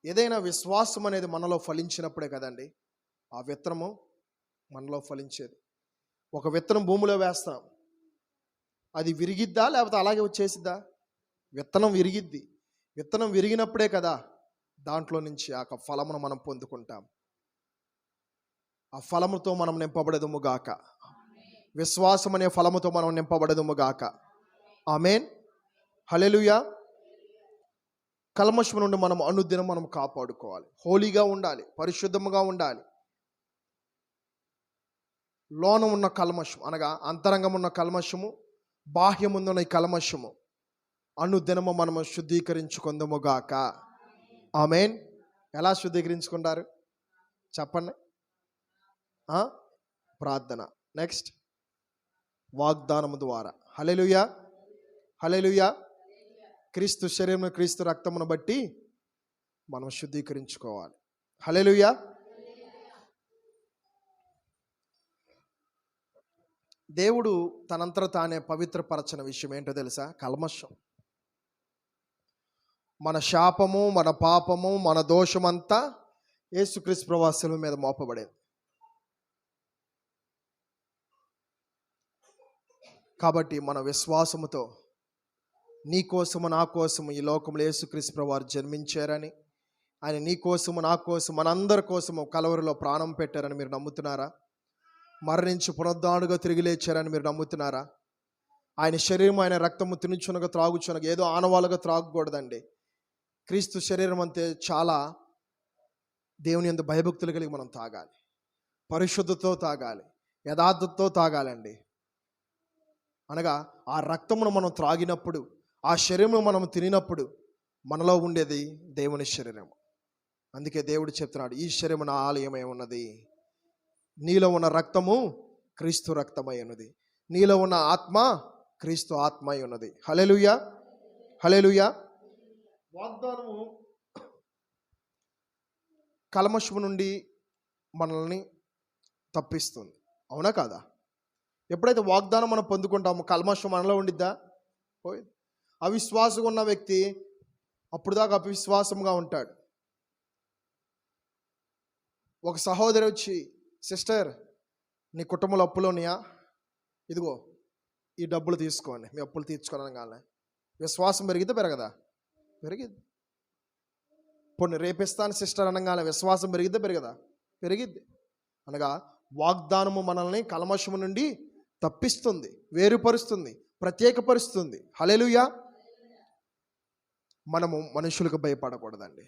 ఏదైనా విశ్వాసం అనేది మనలో ఫలించినప్పుడే కదండి ఆ విత్తనము మనలో ఫలించేది. ఒక విత్తనం భూమిలో వేస్తాం, అది విరిగిద్దా లేకపోతే అలాగే వచ్చేసిద్దా? విత్తనం విరిగిద్ది. విత్తనం విరిగినప్పుడే కదా దాంట్లో నుంచి ఆ ఫలమును మనం పొందుకుంటాం. ఆ ఫలముతో మనం నింపబడదుము గాక. విశ్వాసం అనే ఫలముతో మనం నింపబడదుము గాక. ఆమేన్. హల్లెలూయా. కల్మషం నుండి మనం అనుదినం మనం కాపాడుకోవాలి. హోలీగా ఉండాలి, పరిశుద్ధముగా ఉండాలి. లోన ఉన్న కల్మషం అనగా అంతరంగం ఉన్న కల్మషము, బాహ్యముందున్న ఈ కల్మషము అనుదినము మనము శుద్ధీకరించుకుందాము గాక. ఆమేన్. ఎలా శుద్ధీకరించుకుంటారు చెప్పండి? ప్రార్థన. నెక్స్ట్ వాగ్దానము ద్వారా. హల్లెలూయా. హల్లెలూయా. క్రీస్తు శరీరమును, క్రీస్తు రక్తమును బట్టి మనం శుద్ధీకరించుకోవాలి. హల్లెలూయా. దేవుడు తనంతట తానే పవిత్రపరచిన విషయం ఏంటో తెలుసా? కల్మషం. మన శాపము, మన పాపము, మన దోషమంతా యేసుక్రీస్తు ప్రభువు శిలువ మీద మోపబడేది. కాబట్టి మన విశ్వాసముతో నీ కోసము నా కోసము ఈ లోకంలో యేసుక్రీస్తు ప్రభువు జన్మించారని, ఆయన నీ కోసము నా కోసం మనందరి కోసము కలవరిలో ప్రాణం పెట్టారని మీరు నమ్ముతున్నారా? మరణించి పునరుద్ధానుగా తిరిగి లేచారని మీరు నమ్ముతున్నారా? ఆయన శరీరం, ఆయన రక్తము తినుచునగా త్రాగుచునగా ఏదో ఆనవాళ్ళుగా త్రాగకూడదండి. క్రీస్తు శరీరం అంతే చాలా దేవుని యందు భయభక్తులు కలిగి మనం తాగాలి, పరిశుద్ధతో తాగాలి, యథార్థతతో తాగాలండి. అనగా ఆ రక్తమును మనం త్రాగినప్పుడు, ఆ శరీరము మనం తినినప్పుడు మనలో ఉండేది దేవుని శరీరం. అందుకే దేవుడు చెప్తున్నాడు, ఈ శరీరం నా ఆలయమై ఉన్నది, నీలో ఉన్న రక్తము క్రీస్తు రక్తమై ఉన్నది, నీలో ఉన్న ఆత్మ క్రీస్తు ఆత్మ అయి ఉన్నది. హల్లెలూయా, హల్లెలూయా. వాగ్దానము కల్మషము నుండి మనల్ని తప్పిస్తుంది, అవునా కాదా? ఎప్పుడైతే వాగ్దానం మనం పొందుకుంటామో కల్మషం మనలో ఉండిద్దా? పోయింది. అవిశ్వాసంగా ఉన్న వ్యక్తి అప్పుడు దాకా అవిశ్వాసంగా ఉంటాడు. ఒక సహోదరి వచ్చి, సిస్టర్ నీ కుటుంబంలో అప్పులు ఉన్నాయా, ఇదిగో ఈ డబ్బులు తీసుకోండి, మీ అప్పులు తీర్చుకోవడానికి కానీ విశ్వాసం పెరిగిద్దా పెరగదా? పెరిగిద్ది. పొన్ను రేపిస్తాను సిస్టర్ అనగానే విశ్వాసం పెరిగిద్దా పెరగదా? పెరిగిద్ది. అనగా వాగ్దానము మనల్ని కల్మషము నుండి తప్పిస్తుంది, వేరుపరుస్తుంది, ప్రత్యేకపరుస్తుంది. హల్లెలూయా. మనము మనుషులకు భయపడకూడదండి.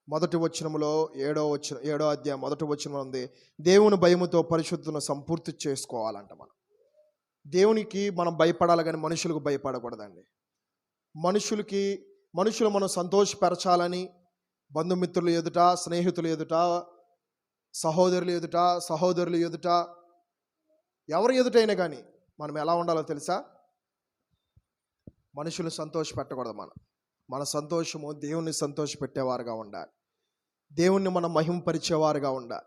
మొదటి వచనములో 7వ అధ్యాయం మొదటి వచనం ఉంది, దేవుని భయముతో పరిశుద్ధులను సంపూర్తి చేసుకోవాలంట. మనం దేవునికి మనం భయపడాలి కానీ మనుషులకు భయపడకూడదండి. మనుషులు మనం సంతోషపరచాలని బంధుమిత్రులు ఎదుట, స్నేహితులు ఎదుట, సహోదరులు ఎదుట, ఎవరి ఎదుటైనా కానీ మనం ఎలా ఉండాలో తెలుసా? మనుషులు సంతోషపెట్టకూడదు. మన సంతోషము దేవుణ్ణి సంతోషపెట్టేవారుగా ఉండాలి, దేవుణ్ణి మనం మహింపరిచేవారుగా ఉండాలి,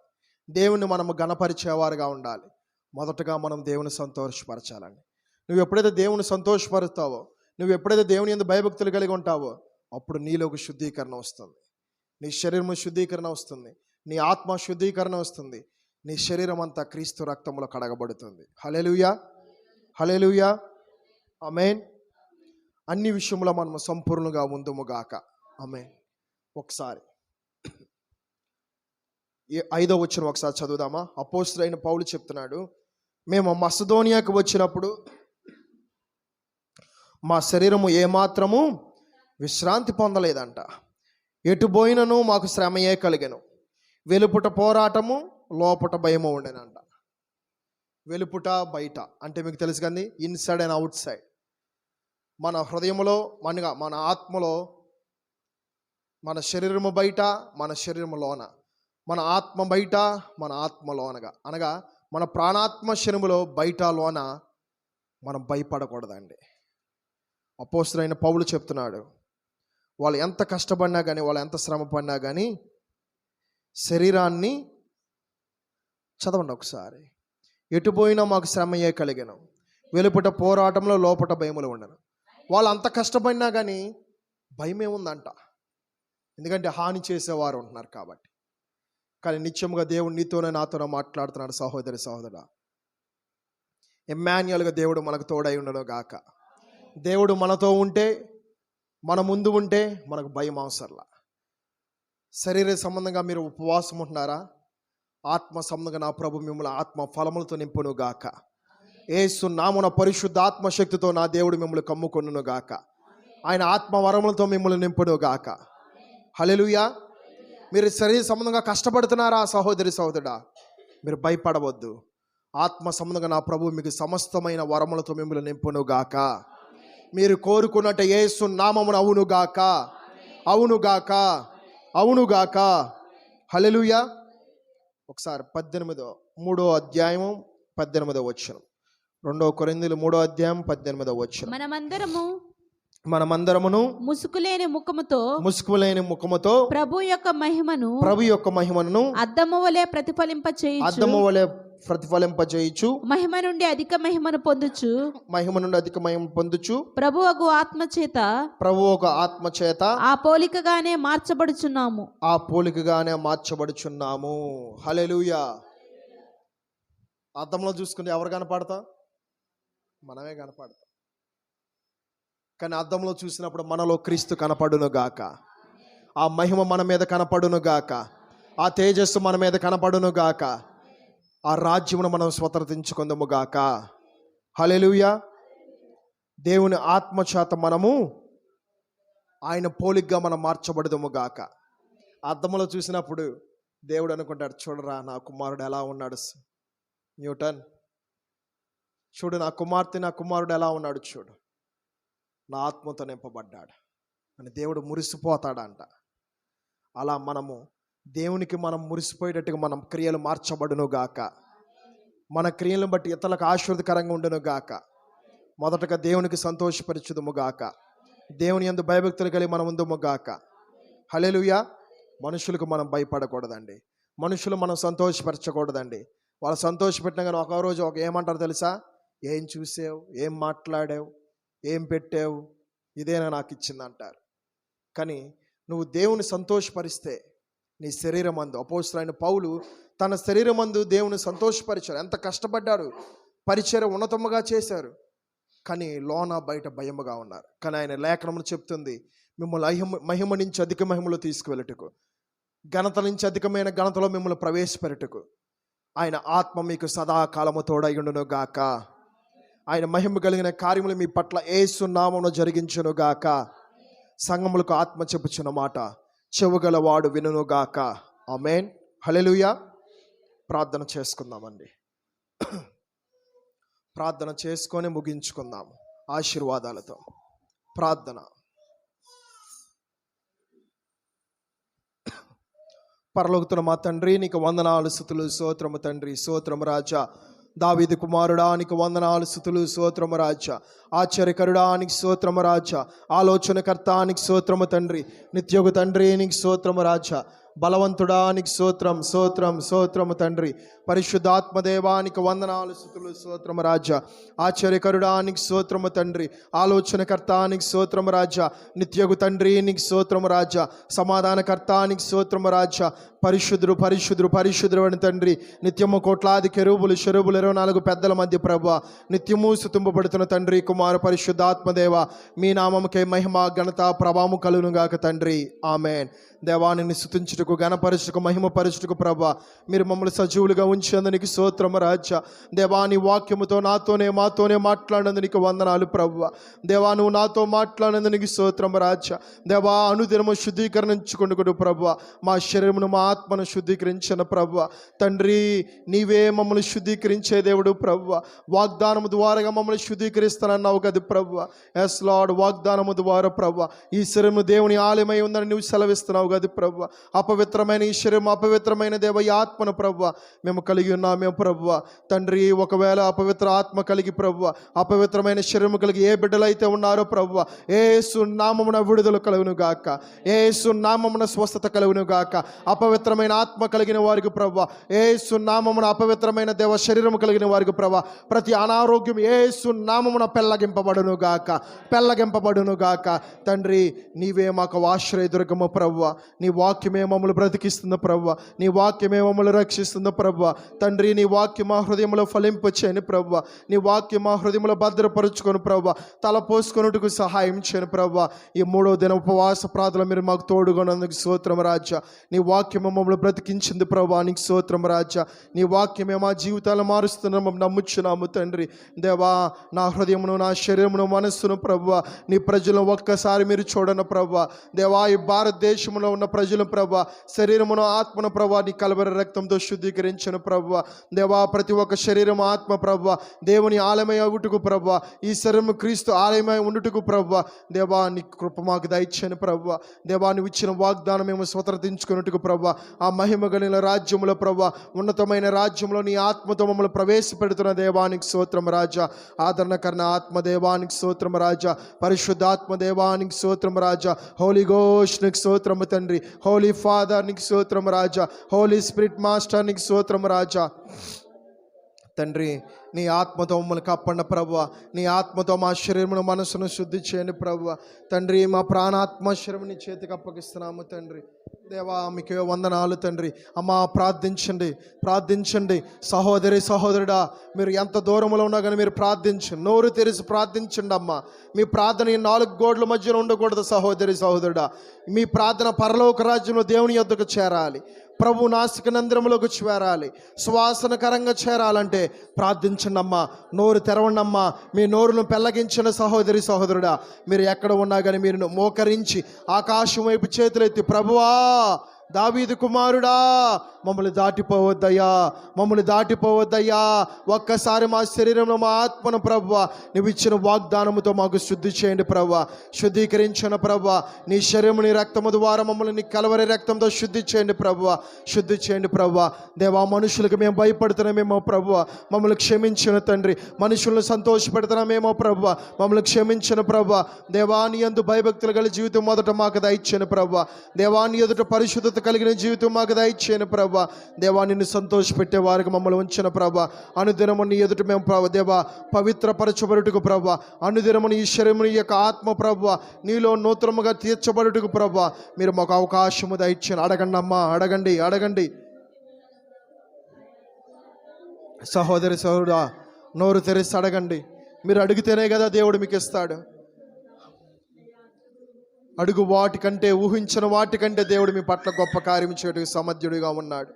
దేవుణ్ణి మనం ఘనపరిచేవారుగా ఉండాలి. మొదటగా మనం దేవుని సంతోషపరచాలండి. నువ్వు ఎప్పుడైతే దేవుని సంతోషపరుస్తావో, నువ్వు ఎప్పుడైతే దేవుని యందు భయభక్తులు కలిగి ఉంటావో, అప్పుడు నీలోకి శుద్ధీకరణ వస్తుంది, నీ శరీరము శుద్ధీకరణ వస్తుంది, నీ ఆత్మ శుద్ధీకరణ వస్తుంది, నీ శరీరం అంతా క్రీస్తు రక్తములో కడగబడుతుంది. హల్లెలూయా, హల్లెలూయా, ఆమేన్. అన్ని విషయంలో మనం సంపూర్ణంగా ఉందుముగాక. ఆమేన్. ఒకసారి 5వ వచనం ఒకసారి చదువుదామా? అపోస్తలుడైన పౌలు చెప్తున్నాడు, మేము మసిదోనియాకు వచ్చినప్పుడు మా శరీరము ఏమాత్రము విశ్రాంతి పొందలేదంట. ఎటు పోయినను మాకు శ్రమయే కలిగెను. వెలుపుట పోరాటము, లోపట భయము ఉండేనంట. వెలుపుట బయట అంటే మీకు తెలుసు కానీ, ఇన్సైడ్ అండ్ అవుట్ సైడ్. మన హృదయంలో, మన ఆత్మలో, మన శరీరము బయట, మన శరీరము లోన, మన ఆత్మ బయట, మన ఆత్మలోనగా, అనగా మన ప్రాణాత్మ శరీరములో బయట లోన మనం భయపడకూడదండి. అపోస్తలుడైన పౌలు చెప్తున్నాడు, వాళ్ళు ఎంత కష్టపడినా కానీ, వాళ్ళు ఎంత శ్రమ పడినా కానీ శరీరాన్ని, చదవండి ఒకసారి, ఎటు పోయినా మాకు శ్రమయే కలిగెను, వెలుపుట పోరాటంలో లోపట భయములు ఉండను. వాళ్ళు అంత కష్టపడినా కానీ భయం ఏముందంట, ఎందుకంటే హాని చేసేవారు ఉంటున్నారు కాబట్టి. కానీ నిత్యముగా దేవుడు నీతోనే నాతోనే మాట్లాడుతున్నాడు. సహోదరుడా, ఎమ్మాన్యుయల్గా దేవుడు మనకు తోడై ఉండను గాక. దేవుడు మనతో ఉంటే, మన ముందు ఉంటే మనకు భయం అవసరంలా. శరీర సంబంధంగా మీరు ఉపవాసం ఉంటున్నారా? ఆత్మ సంబంధంగా నా ప్రభు మిమ్మల్ని ఆత్మ ఫలములతో నింపును గాక. యేసు నామమున పరిశుద్ధ ఆత్మశక్తితో నా దేవుడు మిమ్మల్ని కమ్ముకొనును గాక. ఆయన ఆత్మ వరములతో మిమ్మల్ని నింపును గాక. హల్లెలూయా. మీరు శరీర సంబంధంగా కష్టపడుతున్నారా సహోదరుడా? మీరు భయపడవద్దు. ఆత్మ సంబంధంగా నా ప్రభు మీకు సమస్తమైన వరములతో మిమ్మల్ని నింపును గాక. మీరు కోరుకున్నట్టు యేసు నామమున అవును గాక, అవును గాక, అవును గాక. హల్లెలూయా. ఒకసారి 3వ అధ్యాయం 18వ వచనం, 2 కొరింథీయులు 3వ అధ్యాయం 18వ వచనం. మనమందరమును ముసుకులేని ముఖముతో ప్రభు యొక్క మహిమను అద్దము వలె ప్రతిఫలింపచేయుచు మహిమ నుండి అధిక మహిమను పొందుచు ప్రభువగు ఆత్మ చేత ఆ పోలికగానే మార్చబడుచున్నాము. హల్లెలూయా. అద్దంలో చూసుకుంటే ఎవరు కనపడతాం? మనమే కనపడతాం. కానీ అద్దంలో చూసినప్పుడు మనలో క్రీస్తు కనపడును గాక. ఆ మహిమ మన మీద కనపడును గాక. ఆ తేజస్సు మన మీద కనపడును గాక. ఆ రాజ్యమును మనం స్వతంత్రించుకుందాము గాక. హల్లెలూయా. దేవుని ఆత్మ చేత మనము ఆయన పోలికగా మనం మార్చబడదుము గాక. అద్దంలో చూసినప్పుడు దేవుడు అనుకుంటాడు, చూడరా నా కుమారుడు ఎలా ఉన్నాడు న్యూటన్, చూడు నా కుమారుడు ఎలా ఉన్నాడు చూడు, నా ఆత్మతో నింపబడ్డాడు అని దేవుడు మురిసిపోతాడంట. అలా మనము దేవునికి మనం మురిసిపోయేటట్టుగా మనం క్రియలు మార్చబడును గాక. మన క్రియలను బట్టి ఇతరులకు ఆశీర్వదకరంగా ఉండును గాక. మొదటగా దేవునికి సంతోషపరచుదుము గాక. దేవుని యందు భయభక్తులు కలిగి మనం ఉందుము గాక. హల్లెలూయా. మనుషులకు మనం భయపడకూడదండి. మనుషులు మనం సంతోషపరచకూడదండి. వాళ్ళు సంతోషపెట్టినా కానీ ఒక రోజు ఏమంటారు తెలుసా? ఏం చూసావు, ఏం మాట్లాడావు, ఏం పెట్టావు, ఇదేనా నాకు ఇచ్చింది అంటారు. కానీ నువ్వు దేవుని సంతోషపరిస్తే నీ శరీరం అందు, అపోస్తలుడైన పౌలు తన శరీరం అందు దేవుని సంతోషపరిచారు. ఎంత కష్టపడ్డారు, పరిచర్య ఉన్నతముగా చేశారు, కానీ లోన బయట భయముగా ఉన్నారు. కానీ ఆయన లేఖనము చెప్తుంది, మిమ్మల్ని మహిమ నుంచి అధిక మహిమలో తీసుకువెళ్ళటకు, ఘనత నుంచి అధికమైన ఘనతలో మిమ్మల్ని ప్రవేశపెట్టుటకు ఆయన ఆత్మ మీకు సదాకాలము తోడయుండును గాక. ఆయన మహిమ కలిగిన కార్యములు మీ పట్ల యేసు నామమున జరిగించును గాక. సంఘములకు ఆత్మ చెప్పుచున్న మాట చెవుగలవాడు వినును గాక. ఆమేన్. హల్లెలూయా. ప్రార్థన చేసుకుందామండి. ప్రార్థన చేసుకొని ముగించుకుందాము ఆశీర్వాదాలతో. ప్రార్థన. పరలోకమున మా తండ్రి, నీకు వందనాలు, స్తుతులు, స్తోత్రము తండ్రి. స్తోత్రము రాజా. దావీదు కుమారుడా, నీకు వందనాలు, స్తుతులు, స్తోత్రము రాజా. ఆశ్చర్యకరుడా, నీకు స్తోత్రము రాజా. ఆలోచనకర్త, నీకు స్తోత్రము తండ్రి. నిత్యగు తండ్రి, నీకు స్తోత్రము రాజా. బలవంతుడా, నీకు స్తోత్రం, స్తోత్రం, స్తోత్రము తండ్రి. పరిశుద్ధాత్మదేవా, నీకు వందనాలు, స్తుతులు, స్తోత్రము రాజా. ఆశ్చర్యకరుడా, నీకు స్తోత్రము తండ్రి. ఆలోచనకర్త, నీకు స్తోత్రము రాజా. నిత్యగు తండ్రి, నీకు స్తోత్రము రాజా. సమాధానకర్త, నీకు స్తోత్రము రాజా. పరిశుద్ధుడు పరిశుద్ధుడు పరిశుద్ధుడు అని తండ్రి. నిత్యము కోట్లాది కెరూబులు షెరూబులు 24 పెద్దల మధ్య ప్రభువా నిత్యము స్తుతింపబడుతున్న తండ్రి, కుమార పరిశుద్ధాత్మదేవ, మీ నామముకే మహిమ ఘనత ప్రభావము కలుగును గాక తండ్రి. ఆమేన్. దేవాన్ని స్తుతించుటకు, ఘనపరచుటకు, మహిమపరచుటకు ప్రభువా మీరు మమ్మల్ని సజీవులుగా ఉంచేందుకు స్తోత్రము రాజా. దేవాని వాక్యముతో మాతోనే మాట్లాడినందుకు వందనాలు ప్రభువా. దేవా నువ్వు నాతో మాట్లాడినందుకు స్తోత్రము రాజా. దేవా అనుదినము శుద్ధీకరించుకుంటూ ప్రభువా మా శరీరమును మా ఆత్మను శుద్ధీకరించిన ప్రభువా తండ్రి. నీవే మమ్మల్ని శుద్ధీకరించే దేవుడు ప్రభువా. వాగ్దానము ద్వారాగా మమ్మల్ని శుద్ధీకరిస్తానన్నావు కదా ప్రభువా. ఎస్ లార్డ్, వాగ్దానము ద్వారా ప్రభువా ఈ శరీరము దేవుని ఆలయమై ఉందని నువ్వు సెలవిస్తున్నావు కదా ప్రభువా. అపవిత్రమైన ఈ శరీరం, అపవిత్రమైన దేవ ఈ ఆత్మను ప్రభువా మేము కలిగి ఉన్నామే ప్రభువా తండ్రి. ఒకవేళ అపవిత్ర ఆత్మ కలిగి ప్రభువా అపవిత్రమైన శరీరము కలిగి ఏ బిడ్డలైతే ఉన్నారో ప్రభువా యేసు నామమున విడుదల కలుగును గాక. యేసు నామమున స్వస్థత కలుగును గాక. అపవిత్రమైన ఆత్మ కలిగిన వారికి ప్రభువా యేసు నామమున, అపవిత్రమైన దేవ శరీరము కలిగిన వారికి ప్రభువా ప్రతి అనారోగ్యం యేసు నామమున పెళ్ళగింపబడును గాక తండ్రి. నీవే మాకు ఆశ్రయదుర్గము ప్రభువా. నీ వాక్యమే మమ్మల్ని బ్రతికిస్తుంది ప్రభువా. నీ వాక్యమే మమ్మల్ని రక్షిస్తుంది ప్రభువా తండ్రి. నీ వాక్యం మా హృదయంలో ఫలింపచేయని ప్రభువా. నీ వాక్యం మా హృదయంలో భద్రపరుచుకొని ప్రభువా తలపోసుకొనుటకు సహాయం చేయను ప్రభువా. ఈ 3వ దిన ఉపవాస ప్రార్థన మీరు మాకు తోడుగొన్నందుకు స్తోత్రం రాజా. నీ వాక్యం మమ్మల్ని బ్రతికించింది ప్రభువా, నీకు స్తోత్రం రాజా. నీ వాక్యమే మా జీవితాలు మారుస్తున్నాము, నమ్ముచున్నాము తండ్రి. దేవా నా హృదయమును, నా శరీరమును, మనస్సును ప్రభువా నీ ప్రజలను ఒక్కసారి మీరు చూడను ప్రభువా. దేవా ఈ భారతదేశంలో ఉన్న ప్రజలు ప్రభువా శరీరమును, ఆత్మను ప్రభువా నీ కలవరి రక్తంతో శుద్ధీకరించను ప్రభువా. దేవా ప్రతి ఒక్క శరీరం, ఆత్మ ప్రభువా దేవుని ఆలయమై ఉండుటకు ప్రభువా, ఈ శరీరము క్రీస్తు ఆలయమై ఉండుటకు ప్రభువా దేవా నీ కృప మాకు దయచేయను ప్రభువా. దేవా నువ్వు ఇచ్చిన వాగ్దానం మేము స్వతంత్రించుకున్నట్టుకు ప్రభువా ఆ మహిమ కలిగిన రాజ్యములో ప్రభువా ఉన్నతమైన రాజ్యంలో నీ ఆత్మతో మమ్మల్ని ప్రవేశపెడుతున్న దేవానికి స్తోత్రం రాజా. ఆదరణకరణ ఆత్మ దేవానికి స్తోత్రం రాజా. పరిశుద్ధాత్మ దేవానికి స్తోత్రం రాజా. హోలీ గోస్ట్ నీకు స్తోత్రము తండ్రి. హోలీ ఫాదర్ నీకు స్తోత్రం రాజా. హోలీ స్పిరిట్ మాస్టర్ నీకు స్తోత్రం రాజా. తండ్రి నీ ఆత్మతో మమ్మల్ని కప్పండి ప్రభువా. నీ ఆత్మతో మా శరీరమును, మనసును శుద్ధి చేయండి ప్రభువా తండ్రి. మా ప్రాణాత్మ శరీరం నీ చేతికి అప్పగిస్తున్నాము తండ్రి. దేవా మీకు వందనాలు తండ్రి. అమ్మా ప్రార్థించండి సహోదరుడా. మీరు ఎంత దూరంలో ఉన్నా కానీ మీరు ప్రార్థించండి, నోరు తెరిచి ప్రార్థించండి అమ్మా. మీ ప్రార్థన ఈ 4 గోడల మధ్యలో ఉండకూడదు సహోదరుడా. మీ ప్రార్థన పరలోక రాజ్యంలో దేవుని యొద్దకు చేరాలి, ప్రభు నాసిక నంద్రములోకి చేరాలి, సువాసనకరంగా చేరాలంటే ప్రార్థించండి ఉంచండమ్మా. నోరు తెరవండమ్మా. మీ నోరును పెళ్ళగించిన సహోదరి సహోదరుడా, మీరు ఎక్కడ ఉన్నా కానీ మీరు మోకరించి ఆకాశం వైపు చేతులెత్తి, ప్రభువా దావీదు కుమారుడా మమ్మల్ని దాటిపోవద్దయ్యా, మమ్మల్ని దాటిపోవద్దయ్యా, ఒక్కసారి మా శరీరంలో మా ఆత్మను ప్రభువా నువ్వు ఇచ్చిన వాగ్దానముతో మాకు శుద్ధి చేయండి ప్రభువా. శుద్ధీకరించిన ప్రభువా, నీ శరీరం నీ రక్తము ద్వారా మమ్మల్ని నీ కలవరి రక్తంతో శుద్ధి చేయండి ప్రభువా, శుద్ధి చేయండి ప్రభువా. దేవా, మనుషులకు మేము భయపడుతున్నామేమో ప్రభువా, మమ్మల్ని క్షమించిన తండ్రి. మనుషులను సంతోషపెడుతున్నామేమో ప్రభువా, మమ్మల్ని క్షమించిన ప్రభువా. దేవాని యందు భయభక్తులు కలిగిన జీవితం మొదట మాకు దయచేయను ప్రభువా. దేవాని ఎదుట పరిశుద్ధత కలిగిన జీవితం మాకు దయచేయను ప్రభువా. దేవా, నిన్ను సంతోషపెట్టే వారికి మమ్మల్ని ఉంచిన ప్రభువా. అనుదినము నీ ఎదుట మేము ప్రభు దేవా పవిత్రపరచబడుటకు ప్రభువా, అనుదినము నీ శరీరము నీ యొక్క ఆత్మ ప్రభువా నీలో నూతనముగా తీర్చబడుటకు ప్రభువా మీరు మాకు అవకాశము దయచేయను. అడగండి అమ్మా, అడగండి, అడగండి. సహోదరి సహోదరుడా, నోరు తెరిచి అడగండి. మీరు అడిగితేనే కదా దేవుడు మీకు ఇస్తాడు. అడుగు వాటికంటే, ఊహించిన వాటికంటే దేవుడు మీ పట్ల గొప్ప కార్యం చేయడానికి సమర్థుడిగా ఉన్నాడు.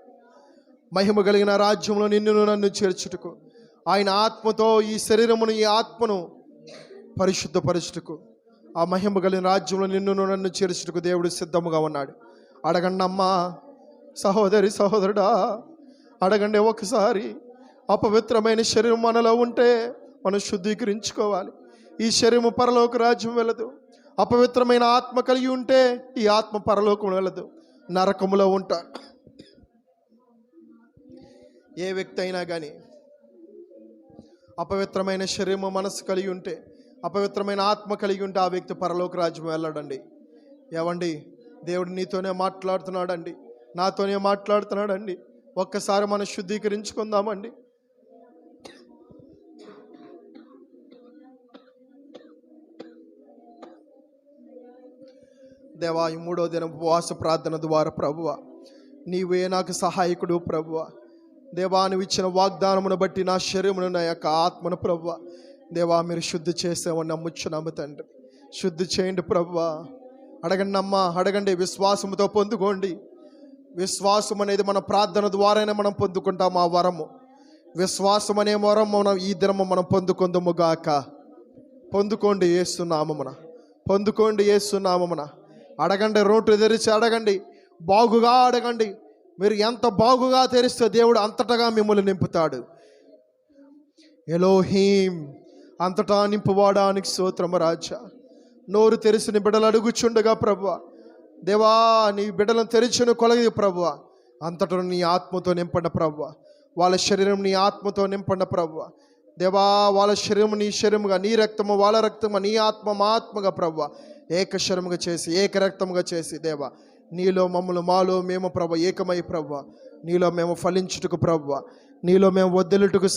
మహిమ కలిగిన రాజ్యంలో నిన్ను నన్ను చేర్చుటకు, ఆయన ఆత్మతో ఈ శరీరమును ఈ ఆత్మను పరిశుద్ధపరచుటకు, ఆ మహిమ కలిగిన రాజ్యంలో నిన్ను నన్ను చేర్చుటకు దేవుడు సిద్ధముగా ఉన్నాడు. అడగండి అమ్మా, సహోదరి సహోదరుడా, అడగండి. ఒకసారి అపవిత్రమైన శరీరం మనలో ఉంటే మనం శుద్ధీకరించుకోవాలి. ఈ శరీరము పరలోక రాజ్యం వెళ్ళదు. అపవిత్రమైన ఆత్మ కలిగి ఉంటే ఈ ఆత్మ పరలోకం వెళ్ళదు, నరకములో ఉంటాడు. ఏ వ్యక్తి అయినా కానీ అపవిత్రమైన శరీరము మనసు కలిగి ఉంటే, అపవిత్రమైన ఆత్మ కలిగి ఉంటే ఆ వ్యక్తి పరలోక రాజ్యం వెళ్ళడండి. ఏవండి, దేవుడు నీతోనే మాట్లాడుతున్నాడండి, నాతోనే మాట్లాడుతున్నాడండి. ఒక్కసారి మనం శుద్ధీకరించుకుందామండి. దేవా, ఈ 3వ దినం ఉపవాస ప్రార్థన ద్వారా ప్రభువా నీవే నాకు సహాయకుడు ప్రభువా. దేవా, నువ్వు ఇచ్చిన వాగ్దానమును బట్టి నా శరీరమును నా యొక్క ఆత్మను ప్రభువా దేవా మీరు శుద్ధి చేసేవని నమ్ముచున్నాము తండ్రి. శుద్ధి చేయండి ప్రభువా. అడగండి అమ్మా, అడగండి. విశ్వాసముతో పొందుకోండి. విశ్వాసం అనేది మన ప్రార్థన ద్వారానే మనం పొందుకుంటాం ఆ వరము. విశ్వాసం అనే వరం మనం ఈ దినము మనం పొందుకుందుము గాక. పొందుకోండి యేసు నామమున, పొందుకోండి యేసు నామమున. అడగండి, రోటు తెరిచి అడగండి, బాగుగా అడగండి. మీరు ఎంత బాగుగా తెరిస్తే దేవుడు అంతటగా మిమ్మల్ని నింపుతాడు. ఎలోహీం, అంతటా నింపువాడానికి స్తోత్రము రాజా. నోరు తెరిచిన బిడ్డలు అడుగుచుండగా ప్రభువా దేవా నీ బిడ్డలను తెరిచిన కొలది ప్రభువా అంతటా నీ ఆత్మతో నింపండి ప్రభువా. వాళ్ళ శరీరం నీ ఆత్మతో నింపండి ప్రభువా దేవా. వాళ్ళ శరీరము నీ శరీరముగా, నీ రక్తము వాళ్ళ రక్తము, నీ ఆత్మ మా ఆత్మగా ప్రభువా ఏక శరీరముగా చేసి, ఏక రక్తముగా చేసి దేవా నీలో మమ్మల్ని, మాలో మేము ప్రభువా ఏకమై ప్రభువా నీలో మేము ఫలించుటకు ప్రభువా, నీలో మేము వదిలుటకు